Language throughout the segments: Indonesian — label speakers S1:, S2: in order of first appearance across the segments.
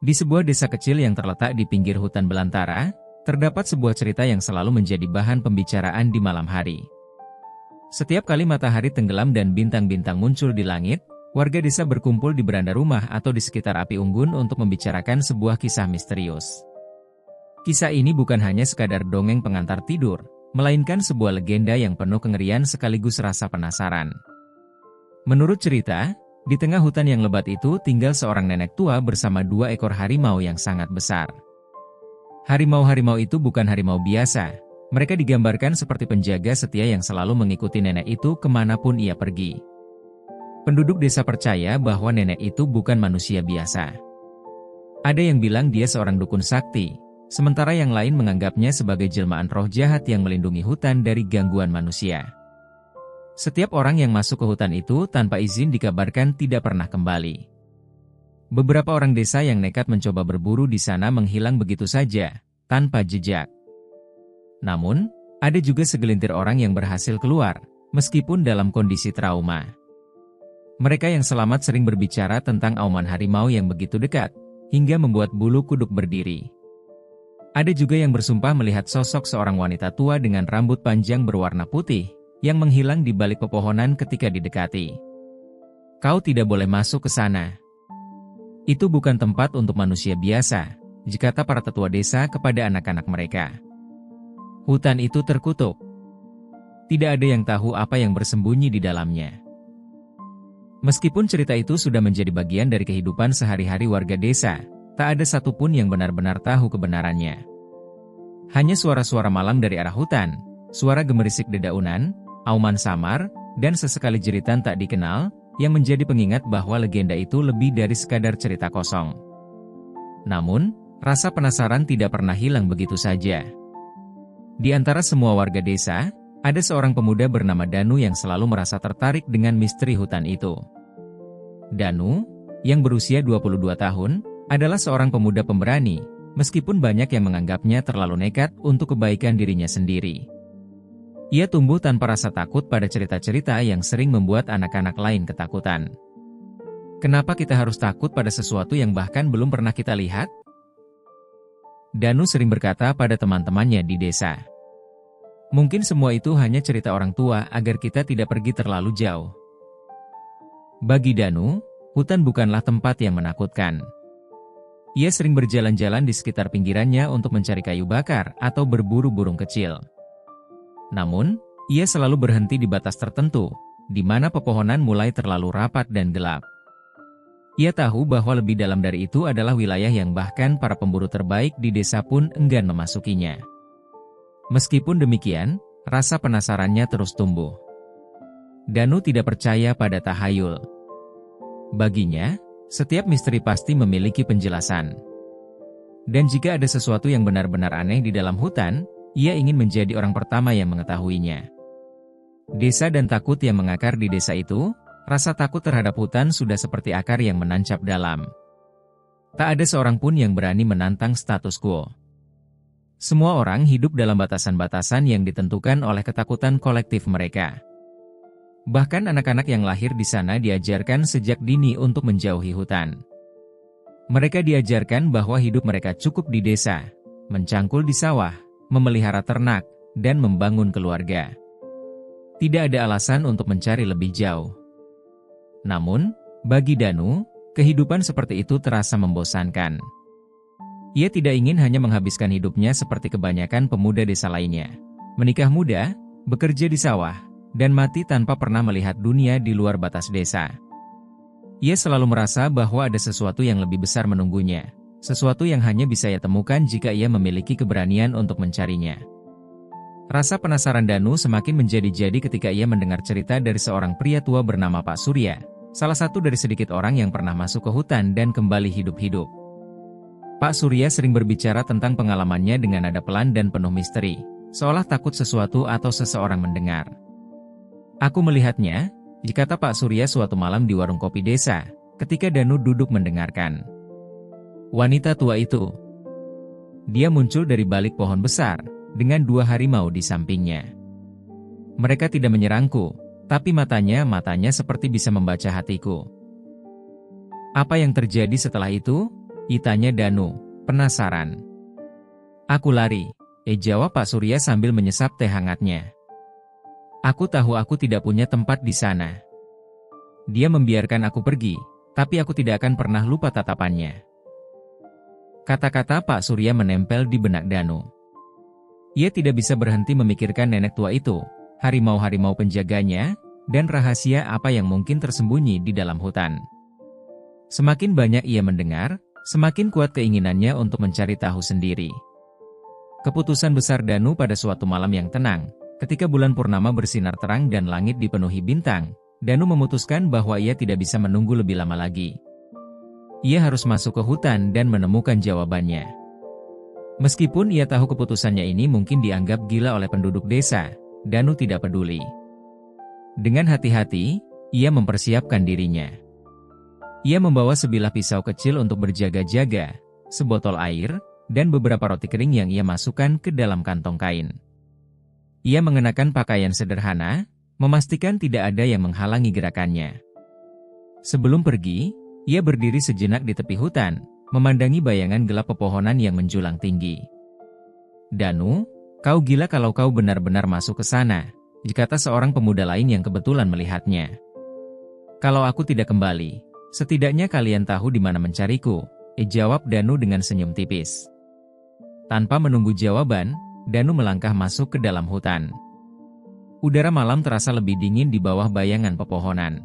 S1: Di sebuah desa kecil yang terletak di pinggir hutan belantara, terdapat sebuah cerita yang selalu menjadi bahan pembicaraan di malam hari. Setiap kali matahari tenggelam dan bintang-bintang muncul di langit, warga desa berkumpul di beranda rumah atau di sekitar api unggun untuk membicarakan sebuah kisah misterius. Kisah ini bukan hanya sekadar dongeng pengantar tidur, melainkan sebuah legenda yang penuh kengerian sekaligus rasa penasaran. Menurut cerita, di tengah hutan yang lebat itu tinggal seorang nenek tua bersama 2 ekor harimau yang sangat besar. Harimau-harimau itu bukan harimau biasa. Mereka digambarkan seperti penjaga setia yang selalu mengikuti nenek itu kemanapun ia pergi. Penduduk desa percaya bahwa nenek itu bukan manusia biasa. Ada yang bilang dia seorang dukun sakti, sementara yang lain menganggapnya sebagai jelmaan roh jahat yang melindungi hutan dari gangguan manusia. Setiap orang yang masuk ke hutan itu tanpa izin dikabarkan tidak pernah kembali. Beberapa orang desa yang nekat mencoba berburu di sana menghilang begitu saja, tanpa jejak. Namun, ada juga segelintir orang yang berhasil keluar, meskipun dalam kondisi trauma. Mereka yang selamat sering berbicara tentang auman harimau yang begitu dekat, hingga membuat bulu kuduk berdiri. Ada juga yang bersumpah melihat sosok seorang wanita tua dengan rambut panjang berwarna putih, yang menghilang di balik pepohonan ketika didekati. Kau tidak boleh masuk ke sana. Itu bukan tempat untuk manusia biasa, kata para tetua desa kepada anak-anak mereka. Hutan itu terkutuk. Tidak ada yang tahu apa yang bersembunyi di dalamnya. Meskipun cerita itu sudah menjadi bagian dari kehidupan sehari-hari warga desa, tak ada satupun yang benar-benar tahu kebenarannya. Hanya suara-suara malam dari arah hutan, suara gemerisik dedaunan, auman samar, dan sesekali jeritan tak dikenal, yang menjadi pengingat bahwa legenda itu lebih dari sekadar cerita kosong. Namun, rasa penasaran tidak pernah hilang begitu saja. Di antara semua warga desa, ada seorang pemuda bernama Danu yang selalu merasa tertarik dengan misteri hutan itu. Danu, yang berusia 22 tahun, adalah seorang pemuda pemberani, meskipun banyak yang menganggapnya terlalu nekat untuk kebaikan dirinya sendiri. Ia tumbuh tanpa rasa takut pada cerita-cerita yang sering membuat anak-anak lain ketakutan. Kenapa kita harus takut pada sesuatu yang bahkan belum pernah kita lihat? Danu sering berkata pada teman-temannya di desa. Mungkin semua itu hanya cerita orang tua agar kita tidak pergi terlalu jauh. Bagi Danu, hutan bukanlah tempat yang menakutkan. Ia sering berjalan-jalan di sekitar pinggirannya untuk mencari kayu bakar atau berburu burung kecil. Namun, ia selalu berhenti di batas tertentu, di mana pepohonan mulai terlalu rapat dan gelap. Ia tahu bahwa lebih dalam dari itu adalah wilayah yang bahkan para pemburu terbaik di desa pun enggan memasukinya. Meskipun demikian, rasa penasarannya terus tumbuh. Danu tidak percaya pada tahayul. Baginya, setiap misteri pasti memiliki penjelasan. Dan jika ada sesuatu yang benar-benar aneh di dalam hutan, ia ingin menjadi orang pertama yang mengetahuinya. Desa dan takut yang mengakar di desa itu, rasa takut terhadap hutan sudah seperti akar yang menancap dalam. Tak ada seorang pun yang berani menantang status quo. Semua orang hidup dalam batasan-batasan yang ditentukan oleh ketakutan kolektif mereka. Bahkan anak-anak yang lahir di sana diajarkan sejak dini untuk menjauhi hutan. Mereka diajarkan bahwa hidup mereka cukup di desa, mencangkul di sawah, memelihara ternak, dan membangun keluarga. Tidak ada alasan untuk mencari lebih jauh. Namun, bagi Danu, kehidupan seperti itu terasa membosankan. Ia tidak ingin hanya menghabiskan hidupnya seperti kebanyakan pemuda desa lainnya. Menikah muda, bekerja di sawah, dan mati tanpa pernah melihat dunia di luar batas desa. Ia selalu merasa bahwa ada sesuatu yang lebih besar menunggunya. Sesuatu yang hanya bisa ia temukan jika ia memiliki keberanian untuk mencarinya. Rasa penasaran Danu semakin menjadi-jadi ketika ia mendengar cerita dari seorang pria tua bernama Pak Surya, salah satu dari sedikit orang yang pernah masuk ke hutan dan kembali hidup-hidup. Pak Surya sering berbicara tentang pengalamannya dengan nada pelan dan penuh misteri, seolah takut sesuatu atau seseorang mendengar. Aku melihatnya, kata Pak Surya suatu malam di warung kopi desa, ketika Danu duduk mendengarkan. Wanita tua itu. Dia muncul dari balik pohon besar, dengan 2 harimau di sampingnya. Mereka tidak menyerangku, tapi matanya seperti bisa membaca hatiku. Apa yang terjadi setelah itu? Tanya Danu, penasaran. Aku lari, jawab Pak Surya sambil menyesap teh hangatnya. Aku tahu aku tidak punya tempat di sana. Dia membiarkan aku pergi, tapi aku tidak akan pernah lupa tatapannya. Kata-kata Pak Surya menempel di benak Danu. Ia tidak bisa berhenti memikirkan nenek tua itu, harimau-harimau penjaganya, dan rahasia apa yang mungkin tersembunyi di dalam hutan. Semakin banyak ia mendengar, semakin kuat keinginannya untuk mencari tahu sendiri. Keputusan besar Danu pada suatu malam yang tenang, ketika bulan purnama bersinar terang dan langit dipenuhi bintang, Danu memutuskan bahwa ia tidak bisa menunggu lebih lama lagi. Ia harus masuk ke hutan dan menemukan jawabannya. Meskipun ia tahu keputusannya ini mungkin dianggap gila oleh penduduk desa, Danu tidak peduli. Dengan hati-hati, ia mempersiapkan dirinya. Ia membawa sebilah pisau kecil untuk berjaga-jaga, sebotol air, dan beberapa roti kering yang ia masukkan ke dalam kantong kain. Ia mengenakan pakaian sederhana, memastikan tidak ada yang menghalangi gerakannya. Sebelum pergi, ia berdiri sejenak di tepi hutan, memandangi bayangan gelap pepohonan yang menjulang tinggi. Danu, kau gila kalau kau benar-benar masuk ke sana, kata seorang pemuda lain yang kebetulan melihatnya. Kalau aku tidak kembali, setidaknya kalian tahu di mana mencariku, jawab Danu dengan senyum tipis. Tanpa menunggu jawaban, Danu melangkah masuk ke dalam hutan. Udara malam terasa lebih dingin di bawah bayangan pepohonan.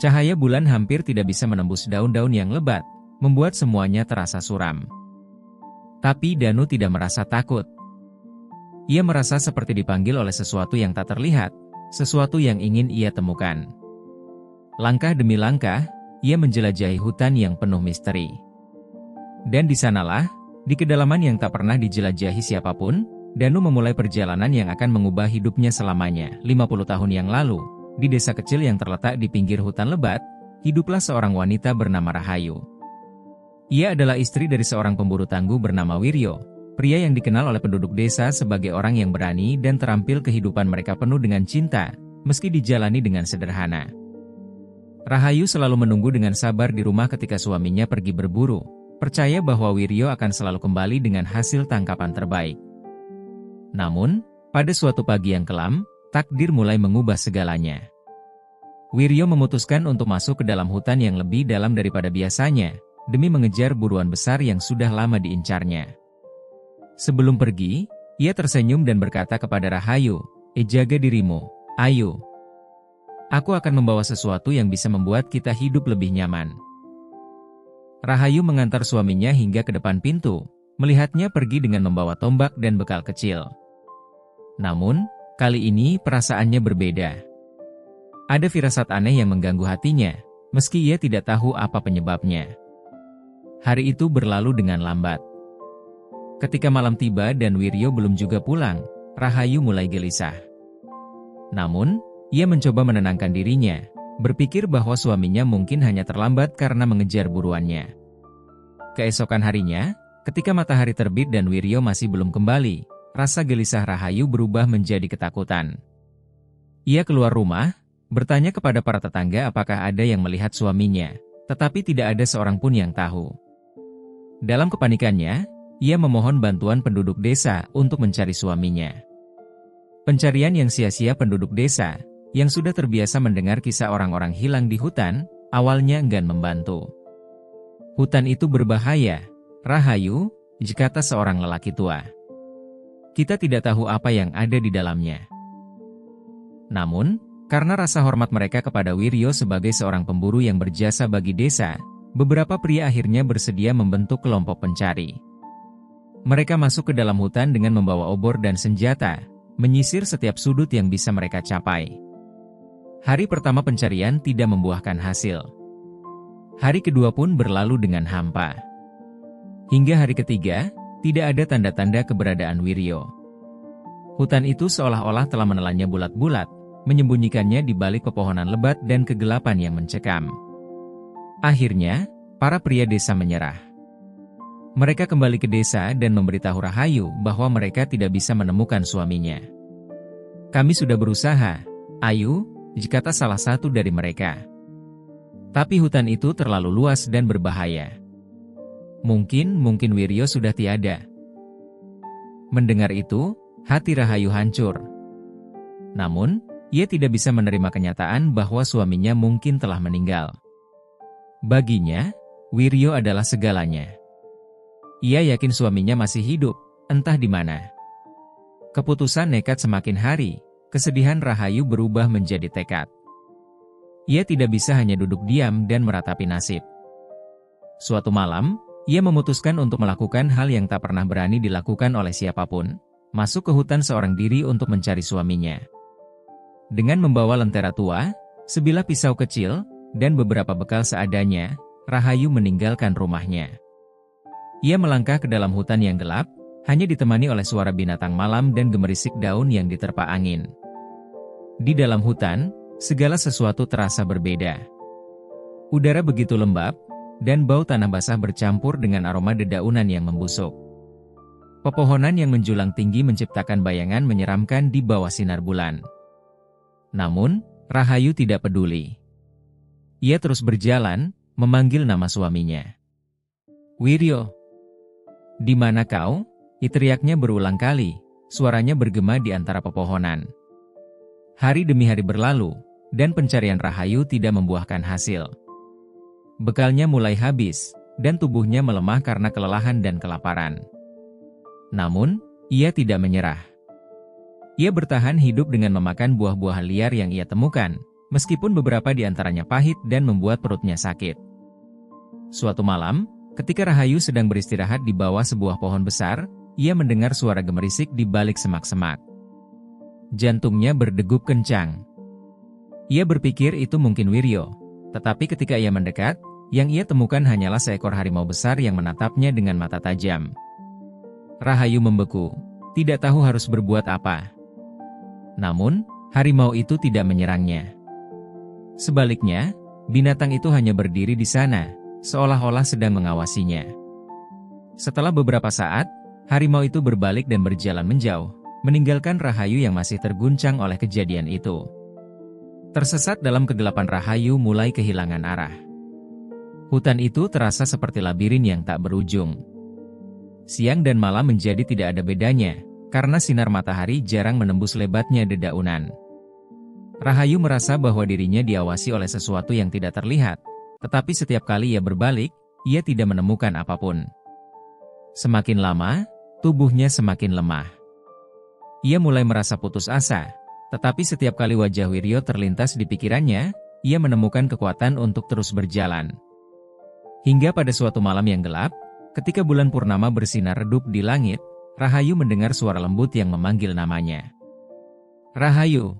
S1: Cahaya bulan hampir tidak bisa menembus daun-daun yang lebat, membuat semuanya terasa suram. Tapi Danu tidak merasa takut. Ia merasa seperti dipanggil oleh sesuatu yang tak terlihat, sesuatu yang ingin ia temukan. Langkah demi langkah, ia menjelajahi hutan yang penuh misteri. Dan di sanalah, di kedalaman yang tak pernah dijelajahi siapapun, Danu memulai perjalanan yang akan mengubah hidupnya selamanya. 50 tahun yang lalu, di desa kecil yang terletak di pinggir hutan lebat, hiduplah seorang wanita bernama Rahayu. Ia adalah istri dari seorang pemburu tangguh bernama Wiryo, pria yang dikenal oleh penduduk desa sebagai orang yang berani dan terampil. Kehidupan mereka penuh dengan cinta, meski dijalani dengan sederhana. Rahayu selalu menunggu dengan sabar di rumah ketika suaminya pergi berburu, percaya bahwa Wiryo akan selalu kembali dengan hasil tangkapan terbaik. Namun, pada suatu pagi yang kelam, takdir mulai mengubah segalanya. Wiryo memutuskan untuk masuk ke dalam hutan yang lebih dalam daripada biasanya, demi mengejar buruan besar yang sudah lama diincarnya. Sebelum pergi, ia tersenyum dan berkata kepada Rahayu, jaga dirimu, ayo. Aku akan membawa sesuatu yang bisa membuat kita hidup lebih nyaman. Rahayu mengantar suaminya hingga ke depan pintu, melihatnya pergi dengan membawa tombak dan bekal kecil. Namun, kali ini perasaannya berbeda. Ada firasat aneh yang mengganggu hatinya, meski ia tidak tahu apa penyebabnya. Hari itu berlalu dengan lambat. Ketika malam tiba dan Wiryo belum juga pulang, Rahayu mulai gelisah. Namun, ia mencoba menenangkan dirinya, berpikir bahwa suaminya mungkin hanya terlambat karena mengejar buruannya. Keesokan harinya, ketika matahari terbit dan Wiryo masih belum kembali, rasa gelisah Rahayu berubah menjadi ketakutan. Ia keluar rumah, bertanya kepada para tetangga apakah ada yang melihat suaminya, tetapi tidak ada seorang pun yang tahu. Dalam kepanikannya, ia memohon bantuan penduduk desa untuk mencari suaminya. Pencarian yang sia-sia penduduk desa, yang sudah terbiasa mendengar kisah orang-orang hilang di hutan, awalnya enggan membantu. Hutan itu berbahaya, Rahayu, kata seorang lelaki tua. Kita tidak tahu apa yang ada di dalamnya. Namun, karena rasa hormat mereka kepada Wiryo sebagai seorang pemburu yang berjasa bagi desa, beberapa pria akhirnya bersedia membentuk kelompok pencari. Mereka masuk ke dalam hutan dengan membawa obor dan senjata, menyisir setiap sudut yang bisa mereka capai. Hari pertama pencarian tidak membuahkan hasil. Hari kedua pun berlalu dengan hampa. Hingga hari ketiga, tidak ada tanda-tanda keberadaan Wiryo. Hutan itu seolah-olah telah menelannya bulat-bulat, menyembunyikannya di balik pepohonan lebat dan kegelapan yang mencekam. Akhirnya, para pria desa menyerah. Mereka kembali ke desa dan memberitahu Rahayu bahwa mereka tidak bisa menemukan suaminya. Kami sudah berusaha, Ayu, kata salah satu dari mereka. Tapi hutan itu terlalu luas dan berbahaya. Mungkin Wiryo sudah tiada. Mendengar itu, hati Rahayu hancur. Namun, ia tidak bisa menerima kenyataan bahwa suaminya mungkin telah meninggal. Baginya, Wiryo adalah segalanya. Ia yakin suaminya masih hidup, entah di mana. Keputusan nekat semakin hari, kesedihan Rahayu berubah menjadi tekad. Ia tidak bisa hanya duduk diam dan meratapi nasib. Suatu malam, ia memutuskan untuk melakukan hal yang tak pernah berani dilakukan oleh siapapun, masuk ke hutan seorang diri untuk mencari suaminya. Dengan membawa lentera tua, sebilah pisau kecil, dan beberapa bekal seadanya, Rahayu meninggalkan rumahnya. Ia melangkah ke dalam hutan yang gelap, hanya ditemani oleh suara binatang malam dan gemerisik daun yang diterpa angin. Di dalam hutan, segala sesuatu terasa berbeda. Udara begitu lembab, dan bau tanah basah bercampur dengan aroma dedaunan yang membusuk. Pepohonan yang menjulang tinggi menciptakan bayangan menyeramkan di bawah sinar bulan. Namun, Rahayu tidak peduli. Ia terus berjalan, memanggil nama suaminya. "Wiryo, di mana kau?" Teriaknya berulang kali, suaranya bergema di antara pepohonan. Hari demi hari berlalu, dan pencarian Rahayu tidak membuahkan hasil. Bekalnya mulai habis, dan tubuhnya melemah karena kelelahan dan kelaparan. Namun, ia tidak menyerah. Ia bertahan hidup dengan memakan buah-buah liar yang ia temukan, meskipun beberapa di antaranya pahit dan membuat perutnya sakit. Suatu malam, ketika Rahayu sedang beristirahat di bawah sebuah pohon besar, ia mendengar suara gemerisik di balik semak-semak. Jantungnya berdegup kencang. Ia berpikir itu mungkin Wiryo, tetapi ketika ia mendekat, yang ia temukan hanyalah seekor harimau besar yang menatapnya dengan mata tajam. Rahayu membeku, tidak tahu harus berbuat apa. Namun, harimau itu tidak menyerangnya. Sebaliknya, binatang itu hanya berdiri di sana, seolah-olah sedang mengawasinya. Setelah beberapa saat, harimau itu berbalik dan berjalan menjauh, meninggalkan Rahayu yang masih terguncang oleh kejadian itu. Tersesat dalam kegelapan, Rahayu mulai kehilangan arah. Hutan itu terasa seperti labirin yang tak berujung. Siang dan malam menjadi tidak ada bedanya, karena sinar matahari jarang menembus lebatnya dedaunan. Rahayu merasa bahwa dirinya diawasi oleh sesuatu yang tidak terlihat, tetapi setiap kali ia berbalik, ia tidak menemukan apapun. Semakin lama, tubuhnya semakin lemah. Ia mulai merasa putus asa, tetapi setiap kali wajah Wiryo terlintas di pikirannya, ia menemukan kekuatan untuk terus berjalan. Hingga pada suatu malam yang gelap, ketika bulan purnama bersinar redup di langit, Rahayu mendengar suara lembut yang memanggil namanya. "Rahayu."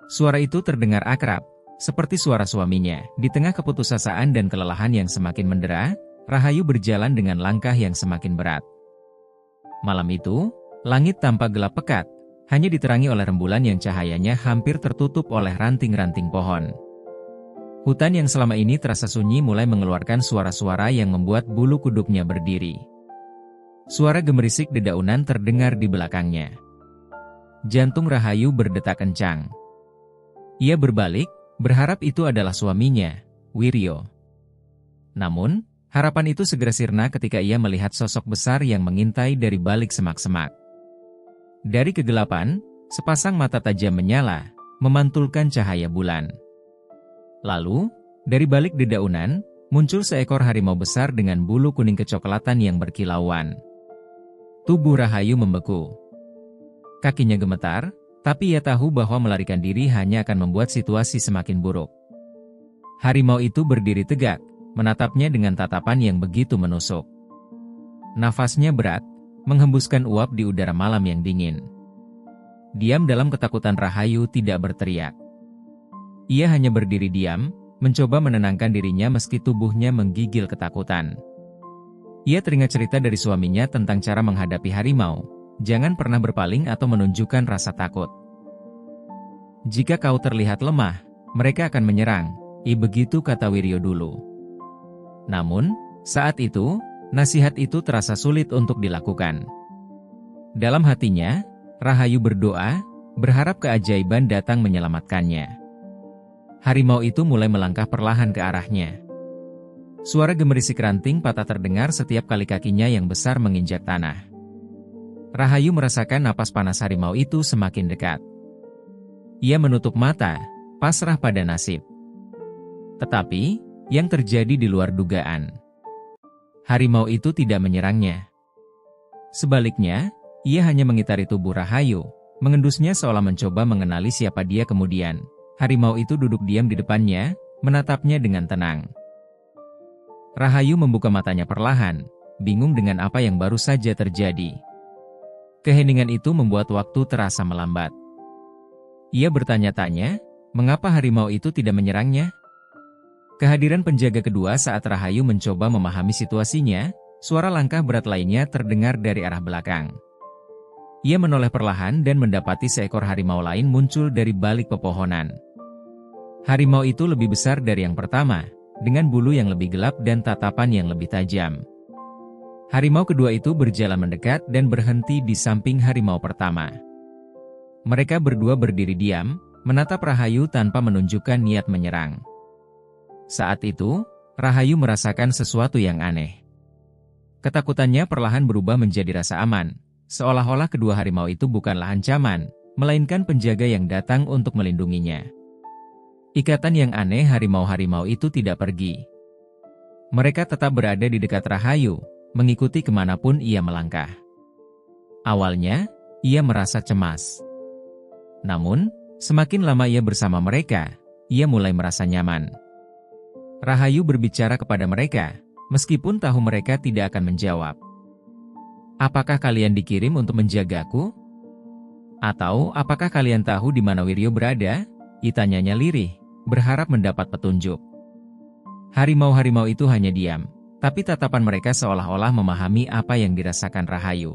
S1: Suara itu terdengar akrab, seperti suara suaminya. Di tengah keputusasaan dan kelelahan yang semakin mendera, Rahayu berjalan dengan langkah yang semakin berat. Malam itu, langit tampak gelap pekat, hanya diterangi oleh rembulan yang cahayanya hampir tertutup oleh ranting-ranting pohon. Hutan yang selama ini terasa sunyi mulai mengeluarkan suara-suara yang membuat bulu kuduknya berdiri. Suara gemerisik dedaunan terdengar di belakangnya. Jantung Rahayu berdetak kencang. Ia berbalik, berharap itu adalah suaminya, Wiryo. Namun, harapan itu segera sirna ketika ia melihat sosok besar yang mengintai dari balik semak-semak. Dari kegelapan, sepasang mata tajam menyala, memantulkan cahaya bulan. Lalu, dari balik dedaunan, muncul seekor harimau besar dengan bulu kuning kecoklatan yang berkilauan. Tubuh Rahayu membeku. Kakinya gemetar, tapi ia tahu bahwa melarikan diri hanya akan membuat situasi semakin buruk. Harimau itu berdiri tegak, menatapnya dengan tatapan yang begitu menusuk. Nafasnya berat, menghembuskan uap di udara malam yang dingin. Diam dalam ketakutan, Rahayu tidak berteriak. Ia hanya berdiri diam, mencoba menenangkan dirinya meski tubuhnya menggigil ketakutan. Ia teringat cerita dari suaminya tentang cara menghadapi harimau. Jangan pernah berpaling atau menunjukkan rasa takut. Jika kau terlihat lemah, mereka akan menyerang. Begitu kata Wiryo dulu. Namun, saat itu, nasihat itu terasa sulit untuk dilakukan. Dalam hatinya, Rahayu berdoa, berharap keajaiban datang menyelamatkannya. Harimau itu mulai melangkah perlahan ke arahnya. suara gemerisik ranting patah terdengar setiap kali kakinya yang besar menginjak tanah. Rahayu merasakan napas panas harimau itu semakin dekat. Ia menutup mata, pasrah pada nasib. Tetapi, yang terjadi di luar dugaan. Harimau itu tidak menyerangnya. Sebaliknya, ia hanya mengitari tubuh Rahayu, mengendusnya seolah mencoba mengenali siapa dia kemudian. Harimau itu duduk diam di depannya, menatapnya dengan tenang. Rahayu membuka matanya perlahan, bingung dengan apa yang baru saja terjadi. Keheningan itu membuat waktu terasa melambat. Ia bertanya-tanya, mengapa harimau itu tidak menyerangnya? Kehadiran penjaga kedua saat Rahayu mencoba memahami situasinya, suara langkah berat lainnya terdengar dari arah belakang. Ia menoleh perlahan dan mendapati seekor harimau lain muncul dari balik pepohonan. Harimau itu lebih besar dari yang pertama, dengan bulu yang lebih gelap dan tatapan yang lebih tajam. Harimau kedua itu berjalan mendekat dan berhenti di samping harimau pertama. Mereka berdua berdiri diam, menatap Rahayu tanpa menunjukkan niat menyerang. Saat itu, Rahayu merasakan sesuatu yang aneh. Ketakutannya perlahan berubah menjadi rasa aman, seolah-olah kedua harimau itu bukanlah ancaman, melainkan penjaga yang datang untuk melindunginya. Ikatan yang aneh harimau-harimau itu tidak pergi. Mereka tetap berada di dekat Rahayu, mengikuti kemanapun ia melangkah. Awalnya, ia merasa cemas. Namun, semakin lama ia bersama mereka, ia mulai merasa nyaman. Rahayu berbicara kepada mereka, meskipun tahu mereka tidak akan menjawab. Apakah kalian dikirim untuk menjagaku? Atau apakah kalian tahu di mana Wiryo berada? Tanyanya lirih, berharap mendapat petunjuk. Harimau-harimau itu hanya diam, tapi tatapan mereka seolah-olah memahami apa yang dirasakan Rahayu.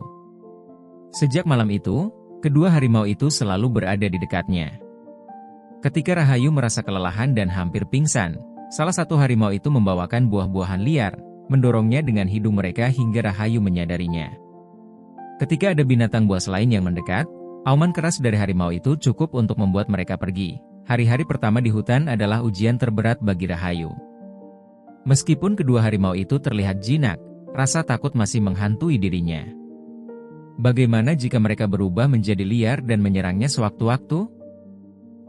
S1: Sejak malam itu, kedua harimau itu selalu berada di dekatnya. Ketika Rahayu merasa kelelahan dan hampir pingsan, salah satu harimau itu membawakan buah-buahan liar, mendorongnya dengan hidung mereka hingga Rahayu menyadarinya. Ketika ada binatang buas lain yang mendekat, auman keras dari harimau itu cukup untuk membuat mereka pergi. Hari-hari pertama di hutan adalah ujian terberat bagi Rahayu. Meskipun kedua harimau itu terlihat jinak, rasa takut masih menghantui dirinya. Bagaimana jika mereka berubah menjadi liar dan menyerangnya sewaktu-waktu?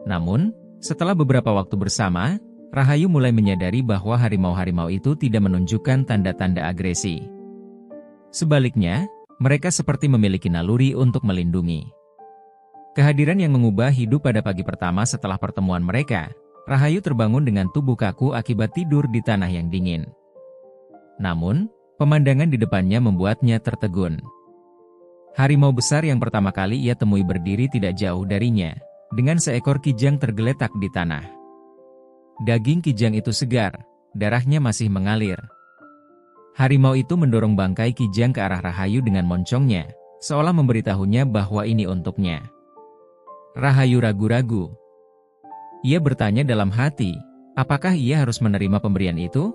S1: Namun, setelah beberapa waktu bersama, Rahayu mulai menyadari bahwa harimau-harimau itu tidak menunjukkan tanda-tanda agresi. Sebaliknya, mereka seperti memiliki naluri untuk melindungi. Kehadiran yang mengubah hidup pada pagi pertama setelah pertemuan mereka, Rahayu terbangun dengan tubuh kaku akibat tidur di tanah yang dingin. Namun, pemandangan di depannya membuatnya tertegun. Harimau besar yang pertama kali ia temui berdiri tidak jauh darinya, dengan seekor kijang tergeletak di tanah. Daging kijang itu segar, darahnya masih mengalir. Harimau itu mendorong bangkai kijang ke arah Rahayu dengan moncongnya, seolah memberitahunya bahwa ini untuknya. Rahayu ragu-ragu. Ia bertanya dalam hati, apakah ia harus menerima pemberian itu?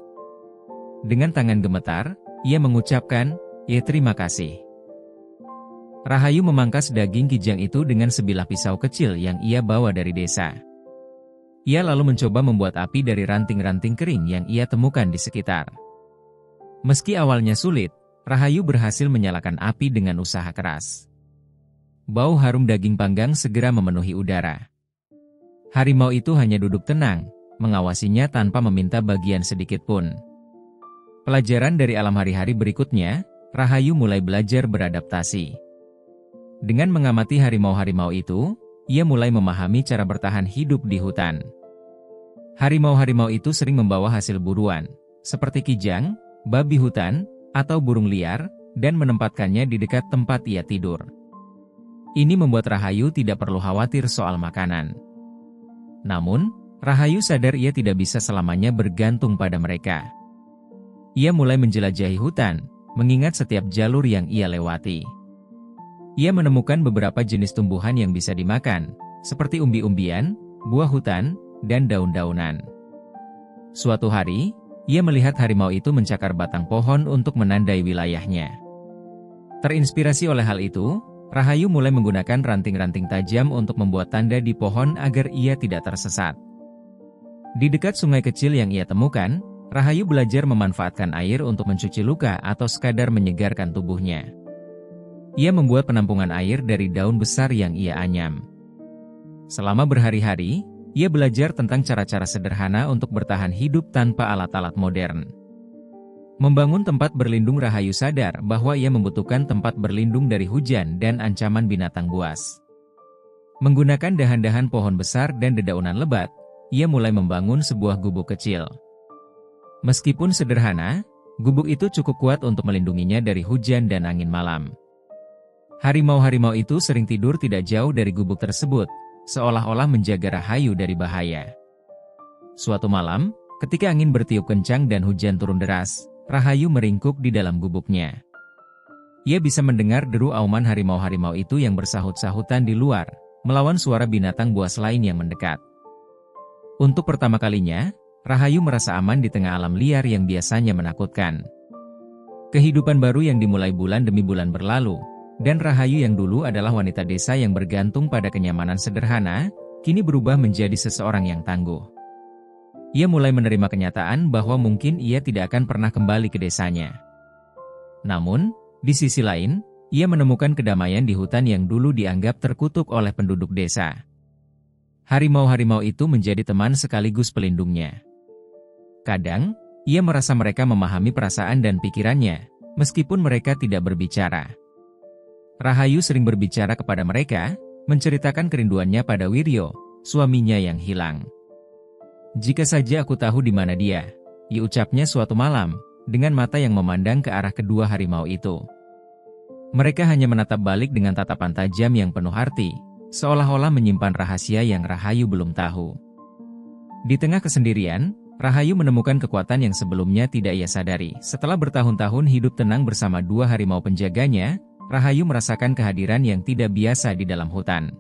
S1: Dengan tangan gemetar, ia mengucapkan, "Ya terima kasih." Rahayu memangkas daging kijang itu dengan sebilah pisau kecil yang ia bawa dari desa. Ia lalu mencoba membuat api dari ranting-ranting kering yang ia temukan di sekitar. Meski awalnya sulit, Rahayu berhasil menyalakan api dengan usaha keras. Bau harum daging panggang segera memenuhi udara. Harimau itu hanya duduk tenang, mengawasinya tanpa meminta bagian sedikit pun. Pelajaran dari alam hari-hari berikutnya, Rahayu mulai belajar beradaptasi. Dengan mengamati harimau-harimau itu, ia mulai memahami cara bertahan hidup di hutan. Harimau-harimau itu sering membawa hasil buruan, seperti kijang, babi hutan, atau burung liar, dan menempatkannya di dekat tempat ia tidur. Ini membuat Rahayu tidak perlu khawatir soal makanan. Namun, Rahayu sadar ia tidak bisa selamanya bergantung pada mereka. Ia mulai menjelajahi hutan, mengingat setiap jalur yang ia lewati. Ia menemukan beberapa jenis tumbuhan yang bisa dimakan, seperti umbi-umbian, buah hutan, dan daun-daunan. Suatu hari, ia melihat harimau itu mencakar batang pohon untuk menandai wilayahnya. Terinspirasi oleh hal itu, Rahayu mulai menggunakan ranting-ranting tajam untuk membuat tanda di pohon agar ia tidak tersesat. Di dekat sungai kecil yang ia temukan, Rahayu belajar memanfaatkan air untuk mencuci luka atau sekadar menyegarkan tubuhnya. Ia membuat penampungan air dari daun besar yang ia anyam. Selama berhari-hari, ia belajar tentang cara-cara sederhana untuk bertahan hidup tanpa alat-alat modern. Membangun tempat berlindung, Rahayu sadar bahwa ia membutuhkan tempat berlindung dari hujan dan ancaman binatang buas. Menggunakan dahan-dahan pohon besar dan dedaunan lebat, ia mulai membangun sebuah gubuk kecil. Meskipun sederhana, gubuk itu cukup kuat untuk melindunginya dari hujan dan angin malam. Harimau-harimau itu sering tidur tidak jauh dari gubuk tersebut, seolah-olah menjaga Rahayu dari bahaya. Suatu malam, ketika angin bertiup kencang dan hujan turun deras, Rahayu meringkuk di dalam gubuknya. Ia bisa mendengar deru auman harimau-harimau itu yang bersahut-sahutan di luar, melawan suara binatang buas lain yang mendekat. Untuk pertama kalinya, Rahayu merasa aman di tengah alam liar yang biasanya menakutkan. Kehidupan baru yang dimulai bulan demi bulan berlalu, dan Rahayu yang dulu adalah wanita desa yang bergantung pada kenyamanan sederhana, kini berubah menjadi seseorang yang tangguh. Ia mulai menerima kenyataan bahwa mungkin ia tidak akan pernah kembali ke desanya. Namun, di sisi lain, ia menemukan kedamaian di hutan yang dulu dianggap terkutuk oleh penduduk desa. Harimau-harimau itu menjadi teman sekaligus pelindungnya. Kadang, ia merasa mereka memahami perasaan dan pikirannya, meskipun mereka tidak berbicara. Rahayu sering berbicara kepada mereka, menceritakan kerinduannya pada Wiryo, suaminya yang hilang. "Jika saja aku tahu di mana dia," diucapnya suatu malam, dengan mata yang memandang ke arah kedua harimau itu. Mereka hanya menatap balik dengan tatapan tajam yang penuh arti, seolah-olah menyimpan rahasia yang Rahayu belum tahu. Di tengah kesendirian, Rahayu menemukan kekuatan yang sebelumnya tidak ia sadari. Setelah bertahun-tahun hidup tenang bersama dua harimau penjaganya, Rahayu merasakan kehadiran yang tidak biasa di dalam hutan.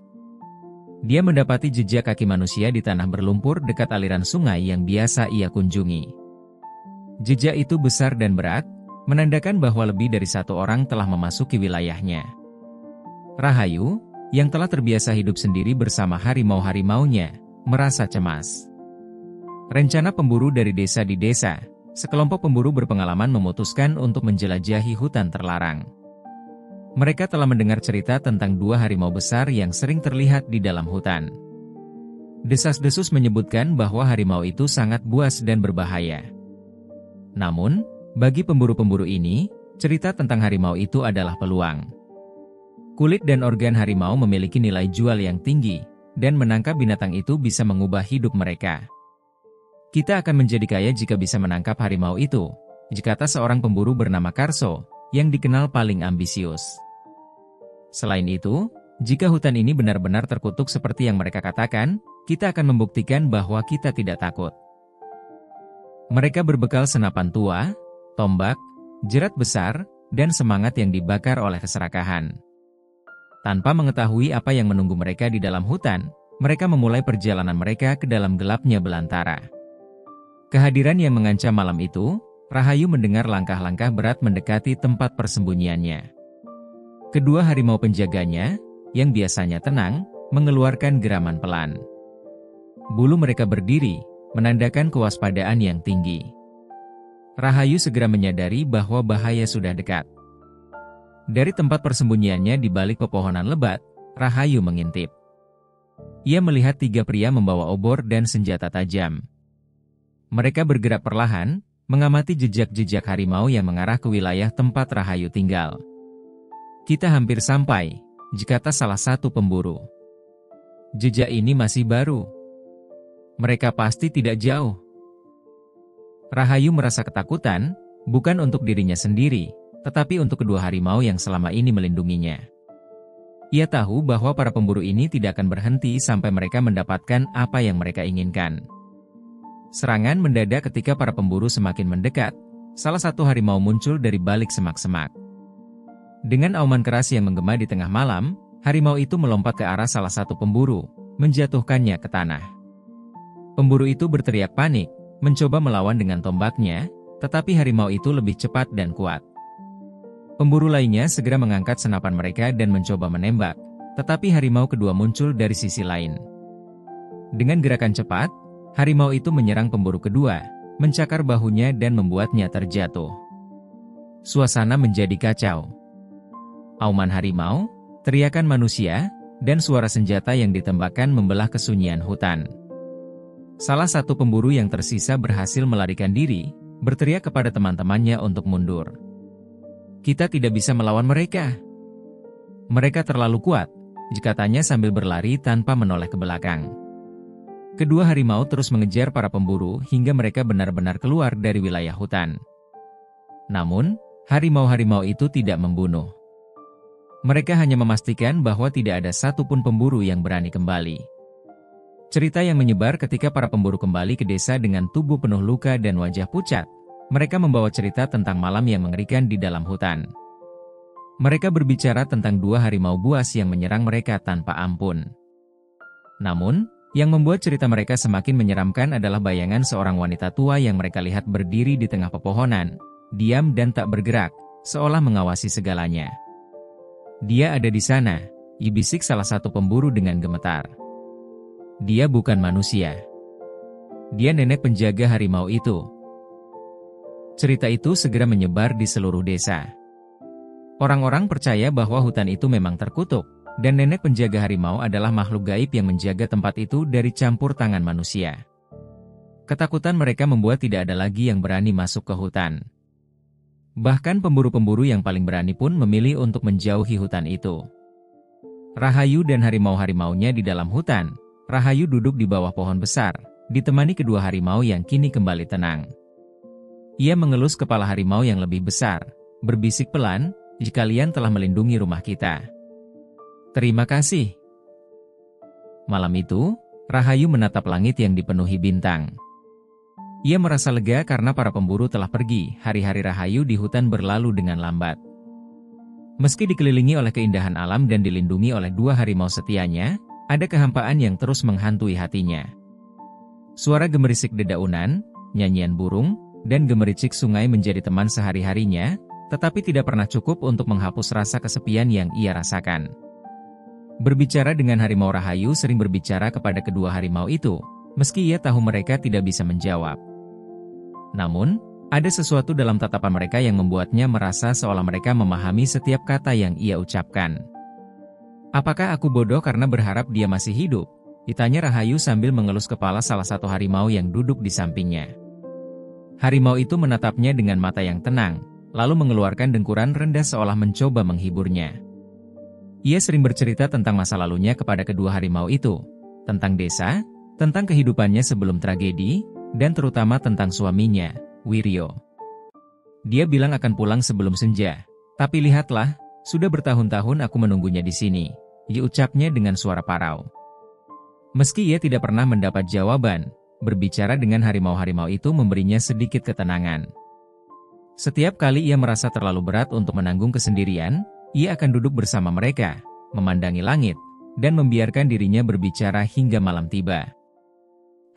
S1: Dia mendapati jejak kaki manusia di tanah berlumpur dekat aliran sungai yang biasa ia kunjungi. Jejak itu besar dan berat, menandakan bahwa lebih dari satu orang telah memasuki wilayahnya. Rahayu, yang telah terbiasa hidup sendiri bersama harimau-harimaunya, merasa cemas. Rencana pemburu dari desa di desa, sekelompok pemburu berpengalaman memutuskan untuk menjelajahi hutan terlarang. Mereka telah mendengar cerita tentang dua harimau besar yang sering terlihat di dalam hutan. Desas-desus menyebutkan bahwa harimau itu sangat buas dan berbahaya. Namun, bagi pemburu-pemburu ini, cerita tentang harimau itu adalah peluang. Kulit dan organ harimau memiliki nilai jual yang tinggi, dan menangkap binatang itu bisa mengubah hidup mereka. "Kita akan menjadi kaya jika bisa menangkap harimau itu," kata seorang pemburu bernama Karso, yang dikenal paling ambisius. Selain itu, jika hutan ini benar-benar terkutuk seperti yang mereka katakan, kita akan membuktikan bahwa kita tidak takut. Mereka berbekal senapan tua, tombak, jerat besar, dan semangat yang dibakar oleh keserakahan. Tanpa mengetahui apa yang menunggu mereka di dalam hutan, mereka memulai perjalanan mereka ke dalam gelapnya belantara. Kehadiran yang mengancam malam itu, Rahayu mendengar langkah-langkah berat mendekati tempat persembunyiannya. Kedua harimau penjaganya, yang biasanya tenang, mengeluarkan geraman pelan. Bulu mereka berdiri, menandakan kewaspadaan yang tinggi. Rahayu segera menyadari bahwa bahaya sudah dekat. Dari tempat persembunyiannya di balik pepohonan lebat, Rahayu mengintip. Ia melihat tiga pria membawa obor dan senjata tajam. Mereka bergerak perlahan, mengamati jejak-jejak harimau yang mengarah ke wilayah tempat Rahayu tinggal. "Kita hampir sampai," kata salah satu pemburu. "Jejak ini masih baru. Mereka pasti tidak jauh." Rahayu merasa ketakutan, bukan untuk dirinya sendiri, tetapi untuk kedua harimau yang selama ini melindunginya. Ia tahu bahwa para pemburu ini tidak akan berhenti sampai mereka mendapatkan apa yang mereka inginkan. Serangan mendadak ketika para pemburu semakin mendekat, salah satu harimau muncul dari balik semak-semak. Dengan auman keras yang menggema di tengah malam, harimau itu melompat ke arah salah satu pemburu, menjatuhkannya ke tanah. Pemburu itu berteriak panik, mencoba melawan dengan tombaknya, tetapi harimau itu lebih cepat dan kuat. Pemburu lainnya segera mengangkat senapan mereka dan mencoba menembak, tetapi harimau kedua muncul dari sisi lain. Dengan gerakan cepat, harimau itu menyerang pemburu kedua, mencakar bahunya dan membuatnya terjatuh. Suasana menjadi kacau. Auman harimau, teriakan manusia, dan suara senjata yang ditembakkan membelah kesunyian hutan. Salah satu pemburu yang tersisa berhasil melarikan diri, berteriak kepada teman-temannya untuk mundur. "Kita tidak bisa melawan mereka. Mereka terlalu kuat," katanya sambil berlari tanpa menoleh ke belakang. Kedua harimau terus mengejar para pemburu hingga mereka benar-benar keluar dari wilayah hutan. Namun, harimau-harimau itu tidak membunuh. Mereka hanya memastikan bahwa tidak ada satupun pemburu yang berani kembali. Cerita yang menyebar ketika para pemburu kembali ke desa dengan tubuh penuh luka dan wajah pucat. Mereka membawa cerita tentang malam yang mengerikan di dalam hutan. Mereka berbicara tentang dua harimau buas yang menyerang mereka tanpa ampun. Namun, yang membuat cerita mereka semakin menyeramkan adalah bayangan seorang wanita tua yang mereka lihat berdiri di tengah pepohonan, diam dan tak bergerak, seolah mengawasi segalanya. "Dia ada di sana," bisik salah satu pemburu dengan gemetar. "Dia bukan manusia. Dia nenek penjaga harimau itu." Cerita itu segera menyebar di seluruh desa. Orang-orang percaya bahwa hutan itu memang terkutuk, dan nenek penjaga harimau adalah makhluk gaib yang menjaga tempat itu dari campur tangan manusia. Ketakutan mereka membuat tidak ada lagi yang berani masuk ke hutan. Bahkan pemburu-pemburu yang paling berani pun memilih untuk menjauhi hutan itu. Rahayu dan harimau-harimaunya di dalam hutan. Rahayu duduk di bawah pohon besar, ditemani kedua harimau yang kini kembali tenang. Ia mengelus kepala harimau yang lebih besar, berbisik pelan, "Kalian telah melindungi rumah kita. Terima kasih." Malam itu, Rahayu menatap langit yang dipenuhi bintang. Ia merasa lega karena para pemburu telah pergi. Hari-hari Rahayu di hutan berlalu dengan lambat. Meski dikelilingi oleh keindahan alam dan dilindungi oleh dua harimau setianya, ada kehampaan yang terus menghantui hatinya. Suara gemerisik dedaunan, nyanyian burung, dan gemericik sungai menjadi teman sehari-harinya, tetapi tidak pernah cukup untuk menghapus rasa kesepian yang ia rasakan. Berbicara dengan harimau, Rahayu sering berbicara kepada kedua harimau itu, meski ia tahu mereka tidak bisa menjawab. Namun, ada sesuatu dalam tatapan mereka yang membuatnya merasa seolah mereka memahami setiap kata yang ia ucapkan. "Apakah aku bodoh karena berharap dia masih hidup?" ditanya Rahayu sambil mengelus kepala salah satu harimau yang duduk di sampingnya. Harimau itu menatapnya dengan mata yang tenang, lalu mengeluarkan dengkuran rendah seolah mencoba menghiburnya. Ia sering bercerita tentang masa lalunya kepada kedua harimau itu, tentang desa, tentang kehidupannya sebelum tragedi, dan terutama tentang suaminya, Wiryo. Dia bilang akan pulang sebelum senja, tapi lihatlah, sudah bertahun-tahun aku menunggunya di sini, diucapnya dengan suara parau. Meski ia tidak pernah mendapat jawaban, berbicara dengan harimau-harimau itu memberinya sedikit ketenangan. Setiap kali ia merasa terlalu berat untuk menanggung kesendirian, ia akan duduk bersama mereka, memandangi langit, dan membiarkan dirinya berbicara hingga malam tiba.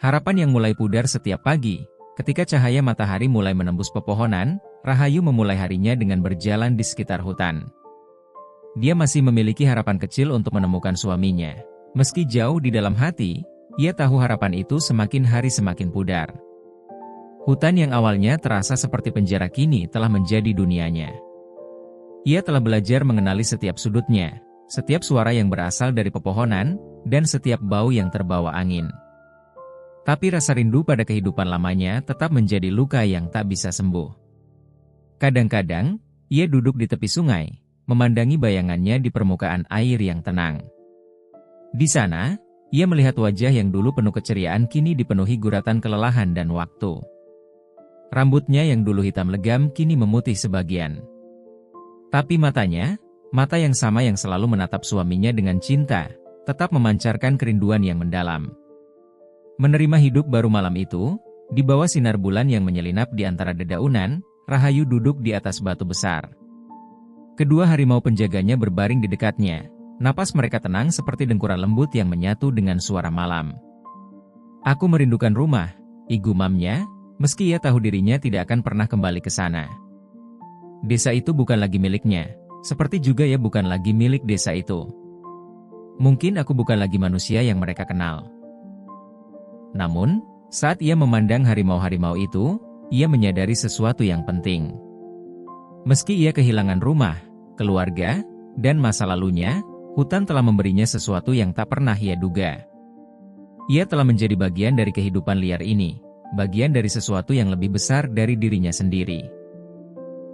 S1: Harapan yang mulai pudar setiap pagi, ketika cahaya matahari mulai menembus pepohonan, Rahayu memulai harinya dengan berjalan di sekitar hutan. Dia masih memiliki harapan kecil untuk menemukan suaminya. Meski jauh di dalam hati, ia tahu harapan itu semakin hari semakin pudar. Hutan yang awalnya terasa seperti penjara kini telah menjadi dunianya. Ia telah belajar mengenali setiap sudutnya, setiap suara yang berasal dari pepohonan, dan setiap bau yang terbawa angin. Tapi rasa rindu pada kehidupan lamanya tetap menjadi luka yang tak bisa sembuh. Kadang-kadang, ia duduk di tepi sungai, memandangi bayangannya di permukaan air yang tenang. Di sana, ia melihat wajah yang dulu penuh keceriaan kini dipenuhi guratan kelelahan dan waktu. Rambutnya yang dulu hitam legam kini memutih sebagian. Tapi matanya, mata yang sama yang selalu menatap suaminya dengan cinta, tetap memancarkan kerinduan yang mendalam. Menerima hidup baru malam itu, di bawah sinar bulan yang menyelinap di antara dedaunan, Rahayu duduk di atas batu besar. Kedua harimau penjaganya berbaring di dekatnya, napas mereka tenang seperti dengkuran lembut yang menyatu dengan suara malam. "Aku merindukan rumah," igumamnya, meski ia tahu dirinya tidak akan pernah kembali ke sana. Desa itu bukan lagi miliknya, seperti juga ia bukan lagi milik desa itu. Mungkin aku bukan lagi manusia yang mereka kenal. Namun, Saat ia memandang harimau-harimau itu, ia menyadari sesuatu yang penting. Meski ia kehilangan rumah, keluarga, dan masa lalunya, hutan telah memberinya sesuatu yang tak pernah ia duga. Ia telah menjadi bagian dari kehidupan liar ini, bagian dari sesuatu yang lebih besar dari dirinya sendiri.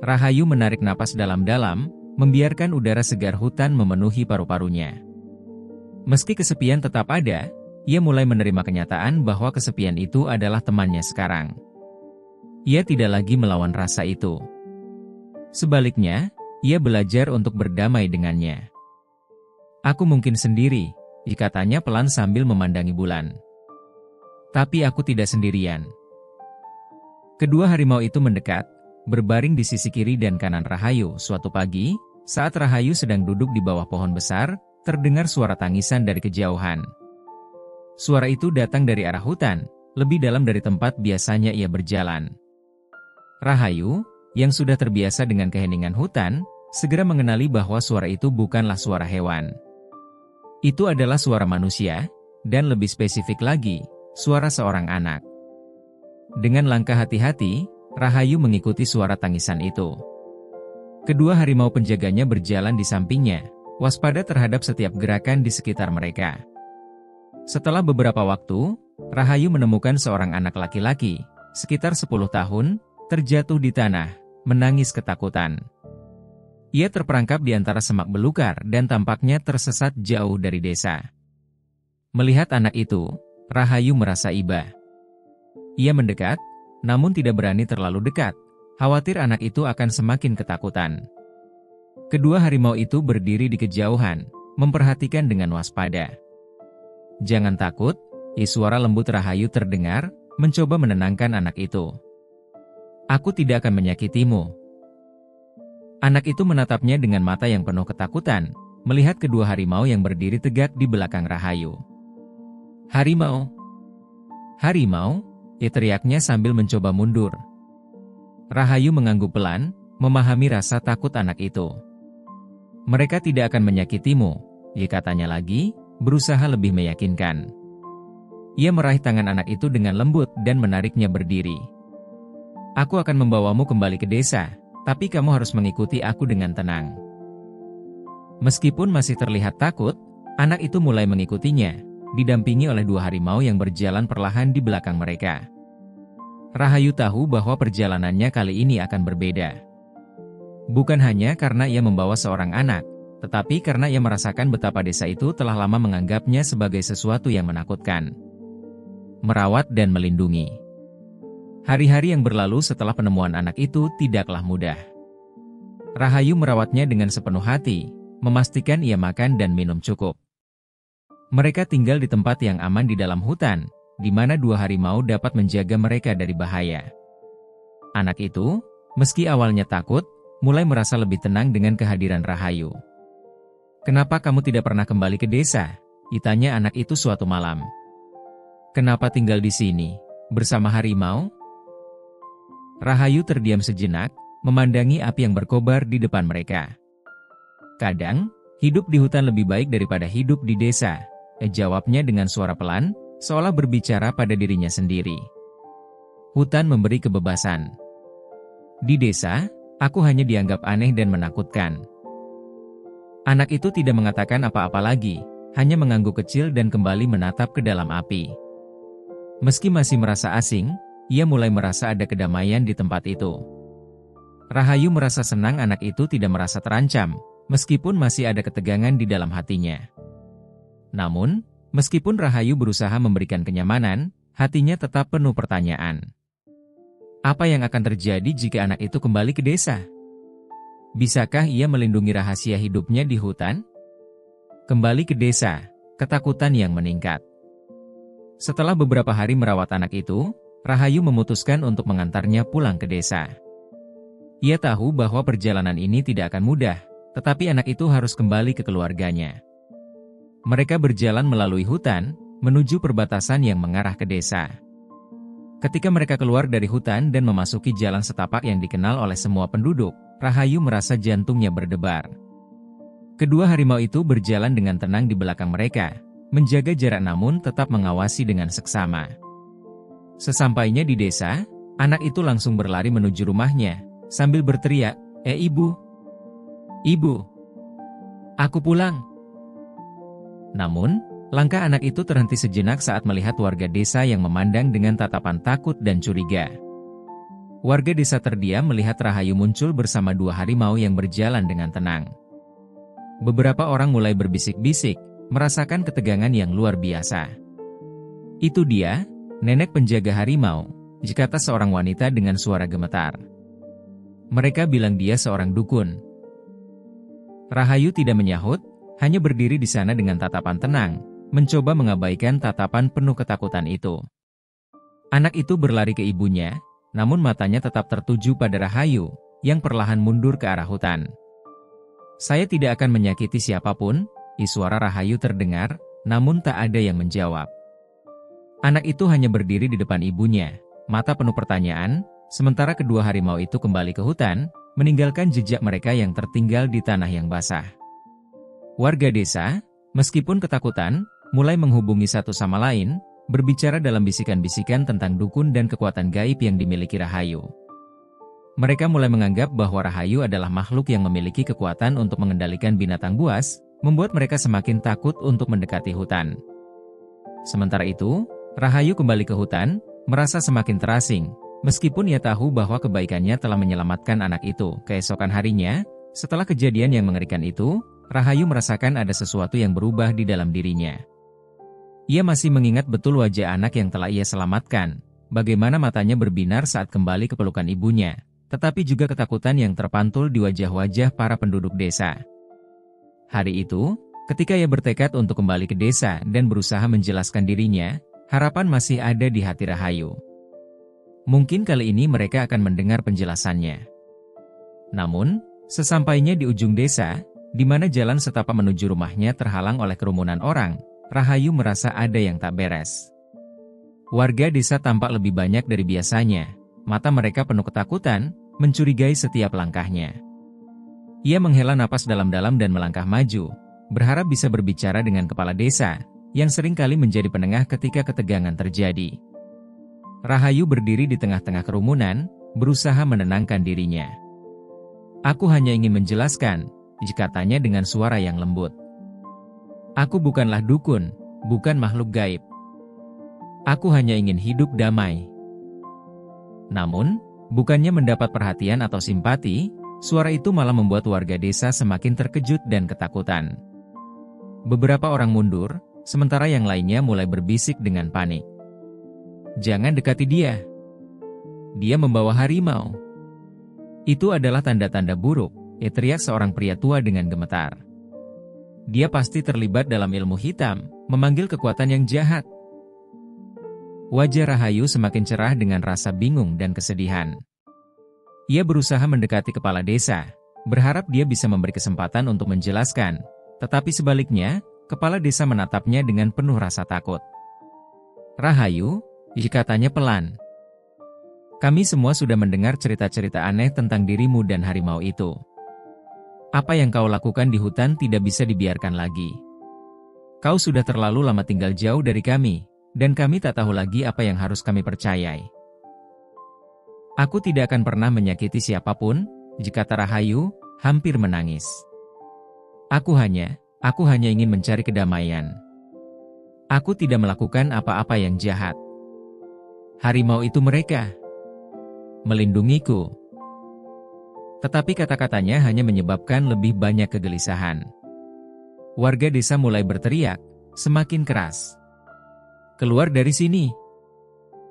S1: Rahayu menarik napas dalam-dalam, membiarkan udara segar hutan memenuhi paru-parunya. Meski kesepian tetap ada, ia mulai menerima kenyataan bahwa kesepian itu adalah temannya sekarang. Ia tidak lagi melawan rasa itu. Sebaliknya, ia belajar untuk berdamai dengannya. Aku mungkin sendiri, katanya pelan sambil memandangi bulan. Tapi aku tidak sendirian. Kedua harimau itu mendekat, berbaring di sisi kiri dan kanan Rahayu. Suatu pagi, saat Rahayu sedang duduk di bawah pohon besar, terdengar suara tangisan dari kejauhan. Suara itu datang dari arah hutan, lebih dalam dari tempat biasanya ia berjalan. Rahayu, yang sudah terbiasa dengan keheningan hutan, segera mengenali bahwa suara itu bukanlah suara hewan. Itu adalah suara manusia, dan lebih spesifik lagi, suara seorang anak. Dengan langkah hati-hati, Rahayu mengikuti suara tangisan itu. Kedua harimau penjaganya berjalan di sampingnya, waspada terhadap setiap gerakan di sekitar mereka. Setelah beberapa waktu, Rahayu menemukan seorang anak laki-laki, sekitar 10 tahun, terjatuh di tanah, menangis ketakutan. Ia terperangkap di antara semak belukar dan tampaknya tersesat jauh dari desa. Melihat anak itu, Rahayu merasa iba. Ia mendekat, namun tidak berani terlalu dekat, khawatir anak itu akan semakin ketakutan. Kedua harimau itu berdiri di kejauhan, memperhatikan dengan waspada. Jangan takut, suara lembut Rahayu terdengar, mencoba menenangkan anak itu. Aku tidak akan menyakitimu. Anak itu menatapnya dengan mata yang penuh ketakutan, melihat kedua harimau yang berdiri tegak di belakang Rahayu. Harimau! Harimau! Teriaknya sambil mencoba mundur. Rahayu mengangguk pelan, memahami rasa takut anak itu. Mereka tidak akan menyakitimu, katanya lagi, berusaha lebih meyakinkan. Ia meraih tangan anak itu dengan lembut dan menariknya berdiri. Aku akan membawamu kembali ke desa, tapi kamu harus mengikuti aku dengan tenang. Meskipun masih terlihat takut, anak itu mulai mengikutinya, didampingi oleh dua harimau yang berjalan perlahan di belakang mereka. Rahayu tahu bahwa perjalanannya kali ini akan berbeda. Bukan hanya karena ia membawa seorang anak, tetapi karena ia merasakan betapa desa itu telah lama menganggapnya sebagai sesuatu yang menakutkan. Merawat dan melindungi. Hari-hari yang berlalu setelah penemuan anak itu tidaklah mudah. Rahayu merawatnya dengan sepenuh hati, memastikan ia makan dan minum cukup. Mereka tinggal di tempat yang aman di dalam hutan, di mana dua harimau dapat menjaga mereka dari bahaya. Anak itu, meski awalnya takut, mulai merasa lebih tenang dengan kehadiran Rahayu. Kenapa kamu tidak pernah kembali ke desa? Tanya anak itu suatu malam. Kenapa tinggal di sini, bersama harimau? Rahayu terdiam sejenak, memandangi api yang berkobar di depan mereka. Kadang, hidup di hutan lebih baik daripada hidup di desa, jawabnya dengan suara pelan, seolah berbicara pada dirinya sendiri. Hutan memberi kebebasan. Di desa, aku hanya dianggap aneh dan menakutkan. Anak itu tidak mengatakan apa-apa lagi, hanya mengangguk kecil dan kembali menatap ke dalam api. Meski masih merasa asing, ia mulai merasa ada kedamaian di tempat itu. Rahayu merasa senang anak itu tidak merasa terancam, meskipun masih ada ketegangan di dalam hatinya. Namun, meskipun Rahayu berusaha memberikan kenyamanan, hatinya tetap penuh pertanyaan. Apa yang akan terjadi jika anak itu kembali ke desa? Bisakah ia melindungi rahasia hidupnya di hutan? Kembali ke desa, ketakutan yang meningkat. Setelah beberapa hari merawat anak itu, Rahayu memutuskan untuk mengantarnya pulang ke desa. Ia tahu bahwa perjalanan ini tidak akan mudah, tetapi anak itu harus kembali ke keluarganya. Mereka berjalan melalui hutan, menuju perbatasan yang mengarah ke desa. Ketika mereka keluar dari hutan dan memasuki jalan setapak yang dikenal oleh semua penduduk, Rahayu merasa jantungnya berdebar. Kedua harimau itu berjalan dengan tenang di belakang mereka, menjaga jarak namun tetap mengawasi dengan seksama. Sesampainya di desa, anak itu langsung berlari menuju rumahnya, sambil berteriak, Ibu! Ibu! Aku pulang!" Namun, langkah anak itu terhenti sejenak saat melihat warga desa yang memandang dengan tatapan takut dan curiga. Warga desa terdiam melihat Rahayu muncul bersama 2 harimau yang berjalan dengan tenang. Beberapa orang mulai berbisik-bisik, merasakan ketegangan yang luar biasa. "Itu dia, nenek penjaga harimau," kata seorang wanita dengan suara gemetar. "Mereka bilang dia seorang dukun." Rahayu tidak menyahut, hanya berdiri di sana dengan tatapan tenang, mencoba mengabaikan tatapan penuh ketakutan itu. Anak itu berlari ke ibunya, namun matanya tetap tertuju pada Rahayu, yang perlahan mundur ke arah hutan. "Saya tidak akan menyakiti siapapun," suara Rahayu terdengar, namun tak ada yang menjawab. Anak itu hanya berdiri di depan ibunya, mata penuh pertanyaan, sementara kedua harimau itu kembali ke hutan, meninggalkan jejak mereka yang tertinggal di tanah yang basah. Warga desa, meskipun ketakutan, mulai menghubungi satu sama lain, berbicara dalam bisikan-bisikan tentang dukun dan kekuatan gaib yang dimiliki Rahayu. Mereka mulai menganggap bahwa Rahayu adalah makhluk yang memiliki kekuatan untuk mengendalikan binatang buas, membuat mereka semakin takut untuk mendekati hutan. Sementara itu, Rahayu kembali ke hutan, merasa semakin terasing, meskipun ia tahu bahwa kebaikannya telah menyelamatkan anak itu. Keesokan harinya, setelah kejadian yang mengerikan itu, Rahayu merasakan ada sesuatu yang berubah di dalam dirinya. Ia masih mengingat betul wajah anak yang telah ia selamatkan, bagaimana matanya berbinar saat kembali ke pelukan ibunya, tetapi juga ketakutan yang terpantul di wajah-wajah para penduduk desa. Hari itu, ketika ia bertekad untuk kembali ke desa dan berusaha menjelaskan dirinya, harapan masih ada di hati Rahayu. Mungkin kali ini mereka akan mendengar penjelasannya. Namun, sesampainya di ujung desa, di mana jalan setapak menuju rumahnya terhalang oleh kerumunan orang, Rahayu merasa ada yang tak beres. Warga desa tampak lebih banyak dari biasanya, mata mereka penuh ketakutan, mencurigai setiap langkahnya. Ia menghela napas dalam-dalam dan melangkah maju, berharap bisa berbicara dengan kepala desa, yang seringkali menjadi penengah ketika ketegangan terjadi. Rahayu berdiri di tengah-tengah kerumunan, berusaha menenangkan dirinya. "Aku hanya ingin menjelaskan," katanya dengan suara yang lembut. "Aku bukanlah dukun, bukan makhluk gaib. Aku hanya ingin hidup damai." Namun, bukannya mendapat perhatian atau simpati, suara itu malah membuat warga desa semakin terkejut dan ketakutan. Beberapa orang mundur, sementara yang lainnya mulai berbisik dengan panik. "Jangan dekati dia. Dia membawa harimau. Itu adalah tanda-tanda buruk," teriak seorang pria tua dengan gemetar. "Dia pasti terlibat dalam ilmu hitam, memanggil kekuatan yang jahat." Wajah Rahayu semakin cerah dengan rasa bingung dan kesedihan. Ia berusaha mendekati kepala desa, berharap dia bisa memberi kesempatan untuk menjelaskan, tetapi sebaliknya, kepala desa menatapnya dengan penuh rasa takut. "Rahayu," katanya pelan. "Kami semua sudah mendengar cerita-cerita aneh tentang dirimu dan harimau itu. Apa yang kau lakukan di hutan tidak bisa dibiarkan lagi. Kau sudah terlalu lama tinggal jauh dari kami, dan kami tak tahu lagi apa yang harus kami percayai." "Aku tidak akan pernah menyakiti siapapun," kata Rahayu, hampir menangis. Aku hanya ingin mencari kedamaian. Aku tidak melakukan apa-apa yang jahat. Harimau itu mereka. Melindungiku." Tetapi kata-katanya hanya menyebabkan lebih banyak kegelisahan. Warga desa mulai berteriak, semakin keras. "Keluar dari sini.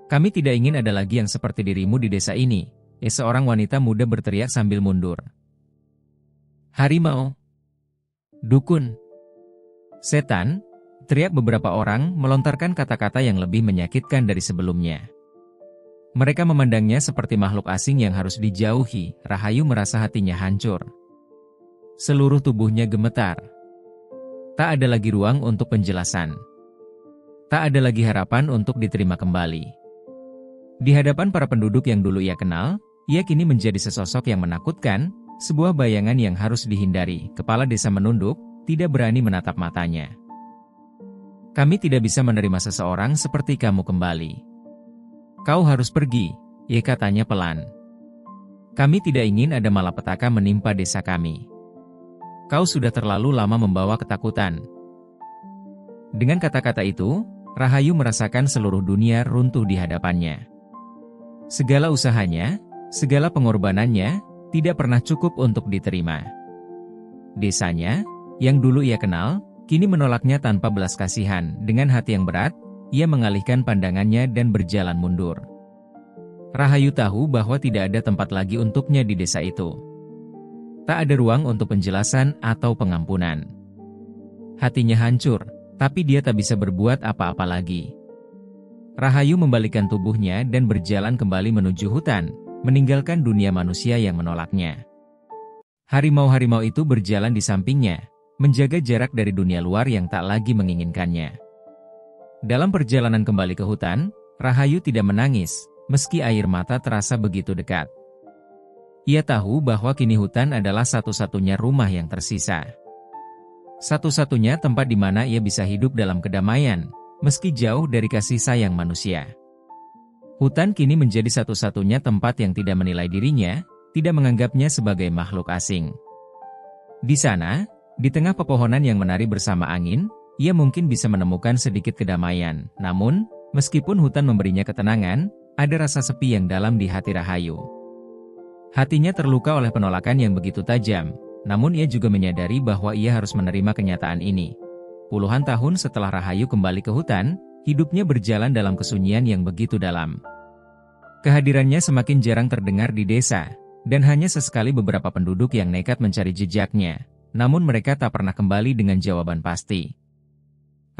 S1: Kami tidak ingin ada lagi yang seperti dirimu di desa ini," seorang wanita muda berteriak sambil mundur. "Harimau. Dukun. Setan," teriak beberapa orang melontarkan kata-kata yang lebih menyakitkan dari sebelumnya. Mereka memandangnya seperti makhluk asing yang harus dijauhi. Rahayu merasa hatinya hancur. Seluruh tubuhnya gemetar. Tak ada lagi ruang untuk penjelasan. Tak ada lagi harapan untuk diterima kembali. Di hadapan para penduduk yang dulu ia kenal, ia kini menjadi sesosok yang menakutkan, sebuah bayangan yang harus dihindari. Kepala desa menunduk, tidak berani menatap matanya. "Kami tidak bisa menerima seseorang seperti kamu kembali. "Kau harus pergi," Ye katanya pelan. "Kami tidak ingin ada malapetaka menimpa desa kami. Kau sudah terlalu lama membawa ketakutan." Dengan kata-kata itu, Rahayu merasakan seluruh dunia runtuh di hadapannya. Segala usahanya, segala pengorbanannya, tidak pernah cukup untuk diterima. Desanya, yang dulu ia kenal, kini menolaknya tanpa belas kasihan. Dengan hati yang berat, ia mengalihkan pandangannya dan berjalan mundur. Rahayu tahu bahwa tidak ada tempat lagi untuknya di desa itu. Tak ada ruang untuk penjelasan atau pengampunan. Hatinya hancur, tapi dia tak bisa berbuat apa-apa lagi. Rahayu membalikkan tubuhnya dan berjalan kembali menuju hutan, meninggalkan dunia manusia yang menolaknya. Harimau-harimau itu berjalan di sampingnya, menjaga jarak dari dunia luar yang tak lagi menginginkannya. Dalam perjalanan kembali ke hutan, Rahayu tidak menangis, meski air mata terasa begitu dekat. Ia tahu bahwa kini hutan adalah satu-satunya rumah yang tersisa. Satu-satunya tempat di mana ia bisa hidup dalam kedamaian, meski jauh dari kasih sayang manusia. Hutan kini menjadi satu-satunya tempat yang tidak menilai dirinya, tidak menganggapnya sebagai makhluk asing. Di sana, di tengah pepohonan yang menari bersama angin, ia mungkin bisa menemukan sedikit kedamaian. Namun, meskipun hutan memberinya ketenangan, ada rasa sepi yang dalam di hati Rahayu. Hatinya terluka oleh penolakan yang begitu tajam, namun ia juga menyadari bahwa ia harus menerima kenyataan ini. Puluhan tahun setelah Rahayu kembali ke hutan, hidupnya berjalan dalam kesunyian yang begitu dalam. Kehadirannya semakin jarang terdengar di desa, dan hanya sesekali beberapa penduduk yang nekat mencari jejaknya, namun mereka tak pernah kembali dengan jawaban pasti.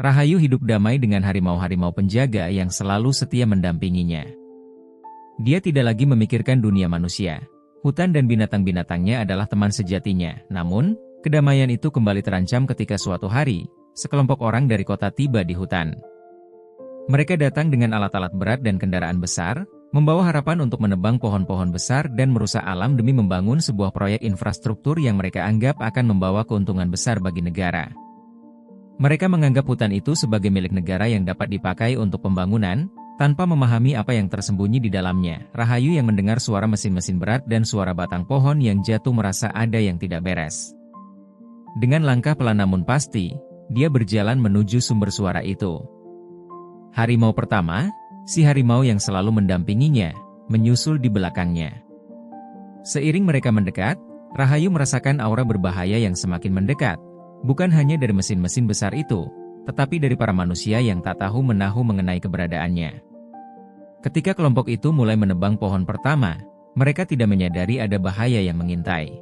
S1: Rahayu hidup damai dengan harimau-harimau penjaga yang selalu setia mendampinginya. Dia tidak lagi memikirkan dunia manusia. Hutan dan binatang-binatangnya adalah teman sejatinya. Namun, kedamaian itu kembali terancam ketika suatu hari, sekelompok orang dari kota tiba di hutan. Mereka datang dengan alat-alat berat dan kendaraan besar, membawa harapan untuk menebang pohon-pohon besar dan merusak alam demi membangun sebuah proyek infrastruktur yang mereka anggap akan membawa keuntungan besar bagi negara. Mereka menganggap hutan itu sebagai milik negara yang dapat dipakai untuk pembangunan, tanpa memahami apa yang tersembunyi di dalamnya. Rahayu yang mendengar suara mesin-mesin berat dan suara batang pohon yang jatuh merasa ada yang tidak beres. Dengan langkah pelan namun pasti, dia berjalan menuju sumber suara itu. Harimau pertama, si harimau yang selalu mendampinginya, menyusul di belakangnya. Seiring mereka mendekat, Rahayu merasakan aura berbahaya yang semakin mendekat, bukan hanya dari mesin-mesin besar itu, tetapi dari para manusia yang tak tahu menahu mengenai keberadaannya. Ketika kelompok itu mulai menebang pohon pertama, mereka tidak menyadari ada bahaya yang mengintai.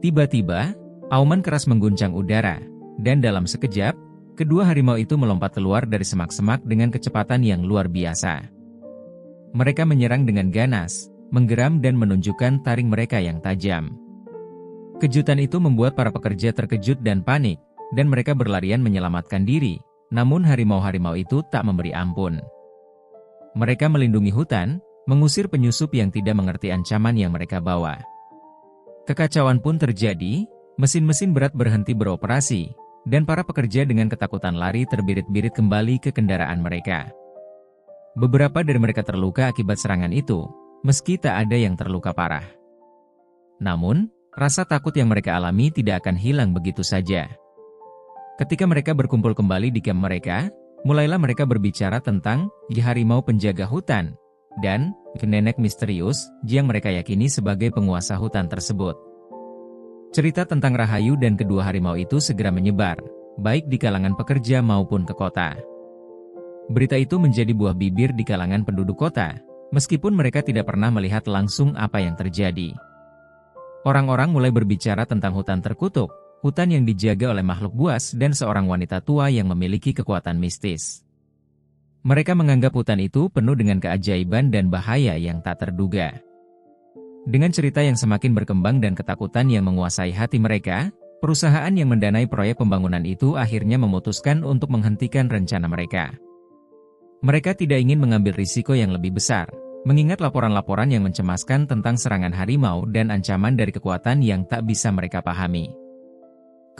S1: Tiba-tiba, auman keras mengguncang udara, dan dalam sekejap, kedua harimau itu melompat keluar dari semak-semak dengan kecepatan yang luar biasa. Mereka menyerang dengan ganas, menggeram dan menunjukkan taring mereka yang tajam. Kejutan itu membuat para pekerja terkejut dan panik, dan mereka berlarian menyelamatkan diri, namun harimau-harimau itu tak memberi ampun. Mereka melindungi hutan, mengusir penyusup yang tidak mengerti ancaman yang mereka bawa. Kekacauan pun terjadi, mesin-mesin berat berhenti beroperasi, dan para pekerja dengan ketakutan lari terbirit-birit kembali ke kendaraan mereka. Beberapa dari mereka terluka akibat serangan itu, meski tak ada yang terluka parah. Namun, rasa takut yang mereka alami tidak akan hilang begitu saja. Ketika mereka berkumpul kembali di kamp mereka, mulailah mereka berbicara tentang harimau penjaga hutan dan nenek misterius yang mereka yakini sebagai penguasa hutan tersebut. Cerita tentang Rahayu dan kedua harimau itu segera menyebar, baik di kalangan pekerja maupun ke kota. Berita itu menjadi buah bibir di kalangan penduduk kota, meskipun mereka tidak pernah melihat langsung apa yang terjadi. Orang-orang mulai berbicara tentang hutan terkutuk, hutan yang dijaga oleh makhluk buas dan seorang wanita tua yang memiliki kekuatan mistis. Mereka menganggap hutan itu penuh dengan keajaiban dan bahaya yang tak terduga. Dengan cerita yang semakin berkembang dan ketakutan yang menguasai hati mereka, perusahaan yang mendanai proyek pembangunan itu akhirnya memutuskan untuk menghentikan rencana mereka. Mereka tidak ingin mengambil risiko yang lebih besar, mengingat laporan-laporan yang mencemaskan tentang serangan harimau dan ancaman dari kekuatan yang tak bisa mereka pahami.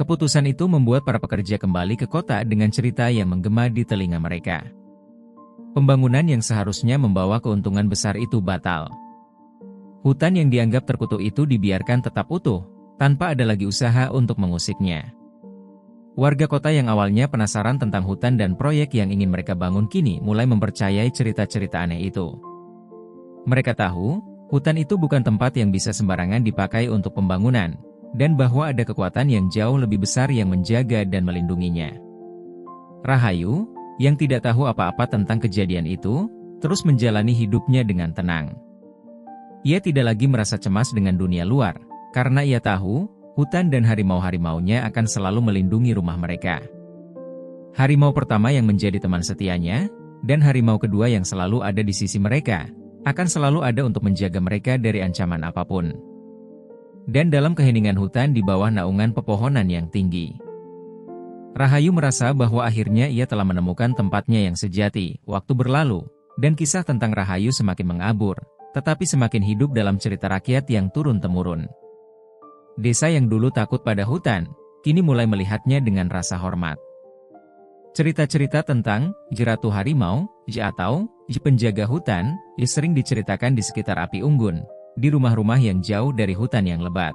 S1: Keputusan itu membuat para pekerja kembali ke kota dengan cerita yang menggema di telinga mereka. Pembangunan yang seharusnya membawa keuntungan besar itu batal. Hutan yang dianggap terkutuk itu dibiarkan tetap utuh, tanpa ada lagi usaha untuk mengusiknya. Warga kota yang awalnya penasaran tentang hutan dan proyek yang ingin mereka bangun kini mulai mempercayai cerita-cerita aneh itu. Mereka tahu, hutan itu bukan tempat yang bisa sembarangan dipakai untuk pembangunan, dan bahwa ada kekuatan yang jauh lebih besar yang menjaga dan melindunginya. Rahayu, yang tidak tahu apa-apa tentang kejadian itu, terus menjalani hidupnya dengan tenang. Ia tidak lagi merasa cemas dengan dunia luar, karena ia tahu, hutan dan harimau-harimaunya akan selalu melindungi rumah mereka. Harimau pertama yang menjadi teman setianya, dan harimau kedua yang selalu ada di sisi mereka, akan selalu ada untuk menjaga mereka dari ancaman apapun. Dan dalam keheningan hutan di bawah naungan pepohonan yang tinggi, Rahayu merasa bahwa akhirnya ia telah menemukan tempatnya yang sejati. Waktu berlalu, dan kisah tentang Rahayu semakin mengabur, tetapi semakin hidup dalam cerita rakyat yang turun-temurun. Desa yang dulu takut pada hutan, kini mulai melihatnya dengan rasa hormat. Cerita-cerita tentang Ratu Harimau, atau penjaga hutan, sering diceritakan di sekitar api unggun, di rumah-rumah yang jauh dari hutan yang lebat.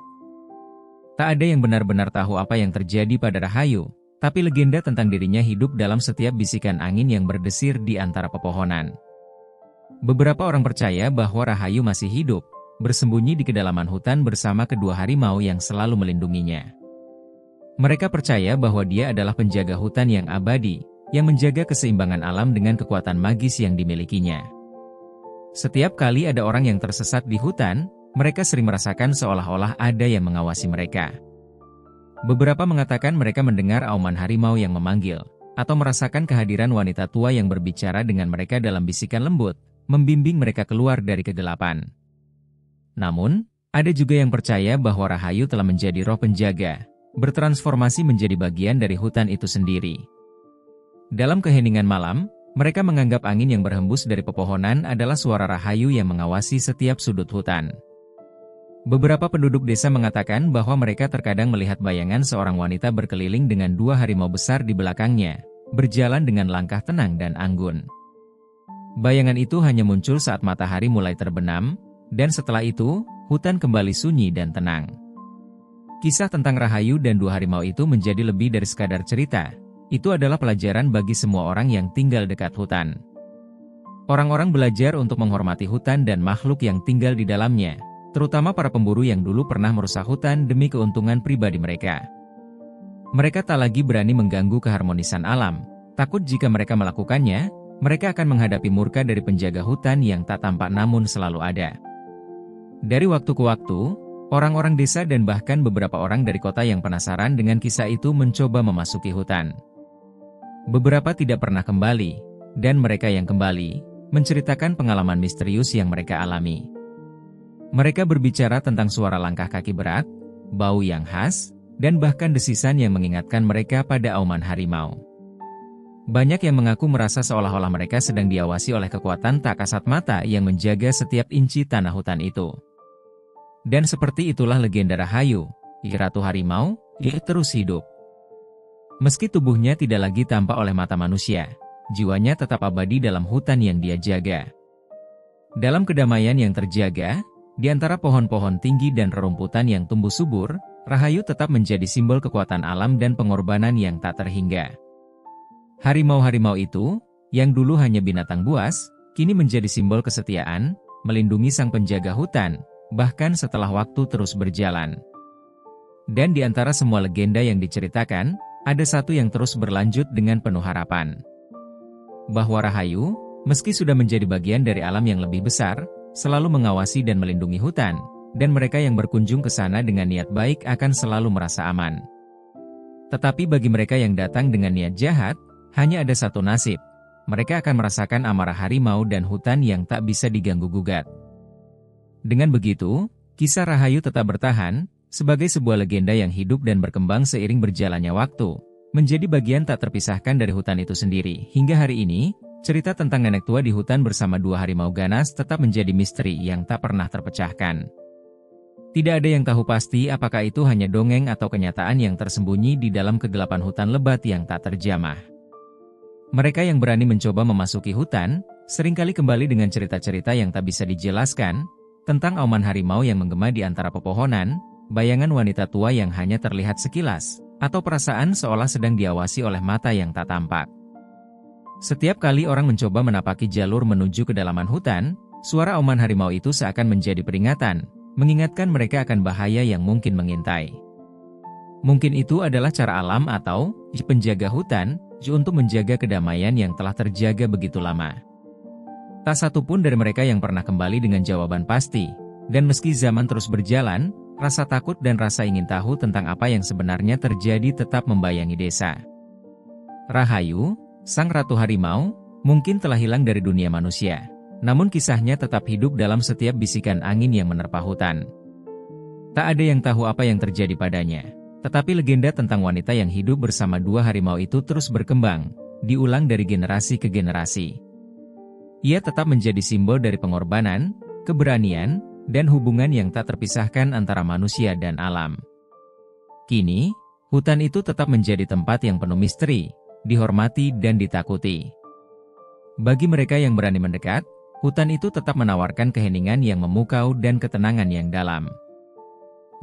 S1: Tak ada yang benar-benar tahu apa yang terjadi pada Rahayu, tapi legenda tentang dirinya hidup dalam setiap bisikan angin yang berdesir di antara pepohonan. Beberapa orang percaya bahwa Rahayu masih hidup, bersembunyi di kedalaman hutan bersama kedua harimau yang selalu melindunginya. Mereka percaya bahwa dia adalah penjaga hutan yang abadi, yang menjaga keseimbangan alam dengan kekuatan magis yang dimilikinya. Setiap kali ada orang yang tersesat di hutan, mereka sering merasakan seolah-olah ada yang mengawasi mereka. Beberapa mengatakan mereka mendengar auman harimau yang memanggil, atau merasakan kehadiran wanita tua yang berbicara dengan mereka dalam bisikan lembut, membimbing mereka keluar dari kegelapan. Namun, ada juga yang percaya bahwa Rahayu telah menjadi roh penjaga, bertransformasi menjadi bagian dari hutan itu sendiri. Dalam keheningan malam, mereka menganggap angin yang berhembus dari pepohonan adalah suara Rahayu yang mengawasi setiap sudut hutan. Beberapa penduduk desa mengatakan bahwa mereka terkadang melihat bayangan seorang wanita berkeliling dengan dua harimau besar di belakangnya, berjalan dengan langkah tenang dan anggun. Bayangan itu hanya muncul saat matahari mulai terbenam, dan setelah itu, hutan kembali sunyi dan tenang. Kisah tentang Rahayu dan dua harimau itu menjadi lebih dari sekadar cerita. Itu adalah pelajaran bagi semua orang yang tinggal dekat hutan. Orang-orang belajar untuk menghormati hutan dan makhluk yang tinggal di dalamnya, terutama para pemburu yang dulu pernah merusak hutan demi keuntungan pribadi mereka. Mereka tak lagi berani mengganggu keharmonisan alam, takut jika mereka melakukannya, mereka akan menghadapi murka dari penjaga hutan yang tak tampak namun selalu ada. Dari waktu ke waktu, orang-orang desa dan bahkan beberapa orang dari kota yang penasaran dengan kisah itu mencoba memasuki hutan. Beberapa tidak pernah kembali, dan mereka yang kembali, menceritakan pengalaman misterius yang mereka alami. Mereka berbicara tentang suara langkah kaki berat, bau yang khas, dan bahkan desisan yang mengingatkan mereka pada auman harimau. Banyak yang mengaku merasa seolah-olah mereka sedang diawasi oleh kekuatan tak kasat mata yang menjaga setiap inci tanah hutan itu. Dan seperti itulah legenda Rahayu, Ratu Harimau, terus hidup. Meski tubuhnya tidak lagi tampak oleh mata manusia, jiwanya tetap abadi dalam hutan yang dia jaga. Dalam kedamaian yang terjaga, di antara pohon-pohon tinggi dan rerumputan yang tumbuh subur, Rahayu tetap menjadi simbol kekuatan alam dan pengorbanan yang tak terhingga. Harimau-harimau itu, yang dulu hanya binatang buas, kini menjadi simbol kesetiaan, melindungi sang penjaga hutan, bahkan setelah waktu terus berjalan. Dan di antara semua legenda yang diceritakan, ada satu yang terus berlanjut dengan penuh harapan. Bahwa Rahayu, meski sudah menjadi bagian dari alam yang lebih besar, selalu mengawasi dan melindungi hutan, dan mereka yang berkunjung ke sana dengan niat baik akan selalu merasa aman. Tetapi bagi mereka yang datang dengan niat jahat, hanya ada satu nasib. Mereka akan merasakan amarah harimau dan hutan yang tak bisa diganggu-gugat. Dengan begitu, kisah Rahayu tetap bertahan, sebagai sebuah legenda yang hidup dan berkembang seiring berjalannya waktu, menjadi bagian tak terpisahkan dari hutan itu sendiri. Hingga hari ini, cerita tentang nenek tua di hutan bersama dua harimau ganas tetap menjadi misteri yang tak pernah terpecahkan. Tidak ada yang tahu pasti apakah itu hanya dongeng atau kenyataan yang tersembunyi di dalam kegelapan hutan lebat yang tak terjamah. Mereka yang berani mencoba memasuki hutan, seringkali kembali dengan cerita-cerita yang tak bisa dijelaskan, tentang auman harimau yang menggema di antara pepohonan, bayangan wanita tua yang hanya terlihat sekilas, atau perasaan seolah sedang diawasi oleh mata yang tak tampak. Setiap kali orang mencoba menapaki jalur menuju kedalaman hutan, suara auman harimau itu seakan menjadi peringatan, mengingatkan mereka akan bahaya yang mungkin mengintai. Mungkin itu adalah cara alam atau penjaga hutan untuk menjaga kedamaian yang telah terjaga begitu lama. Tak satu pun dari mereka yang pernah kembali dengan jawaban pasti, dan meski zaman terus berjalan, rasa takut dan rasa ingin tahu tentang apa yang sebenarnya terjadi tetap membayangi desa. Rahayu, sang ratu harimau, mungkin telah hilang dari dunia manusia, namun kisahnya tetap hidup dalam setiap bisikan angin yang menerpa hutan. Tak ada yang tahu apa yang terjadi padanya, tetapi legenda tentang wanita yang hidup bersama dua harimau itu terus berkembang, diulang dari generasi ke generasi. Ia tetap menjadi simbol dari pengorbanan, keberanian, dan hubungan yang tak terpisahkan antara manusia dan alam. Kini, hutan itu tetap menjadi tempat yang penuh misteri, dihormati dan ditakuti. Bagi mereka yang berani mendekat, hutan itu tetap menawarkan keheningan yang memukau dan ketenangan yang dalam.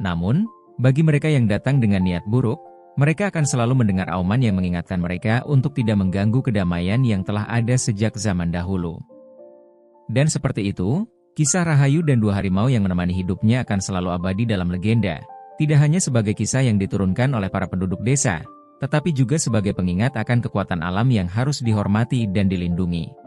S1: Namun, bagi mereka yang datang dengan niat buruk, mereka akan selalu mendengar auman yang mengingatkan mereka untuk tidak mengganggu kedamaian yang telah ada sejak zaman dahulu. Dan seperti itu, kisah Rahayu dan dua harimau yang menemani hidupnya akan selalu abadi dalam legenda, tidak hanya sebagai kisah yang diturunkan oleh para penduduk desa, tetapi juga sebagai pengingat akan kekuatan alam yang harus dihormati dan dilindungi.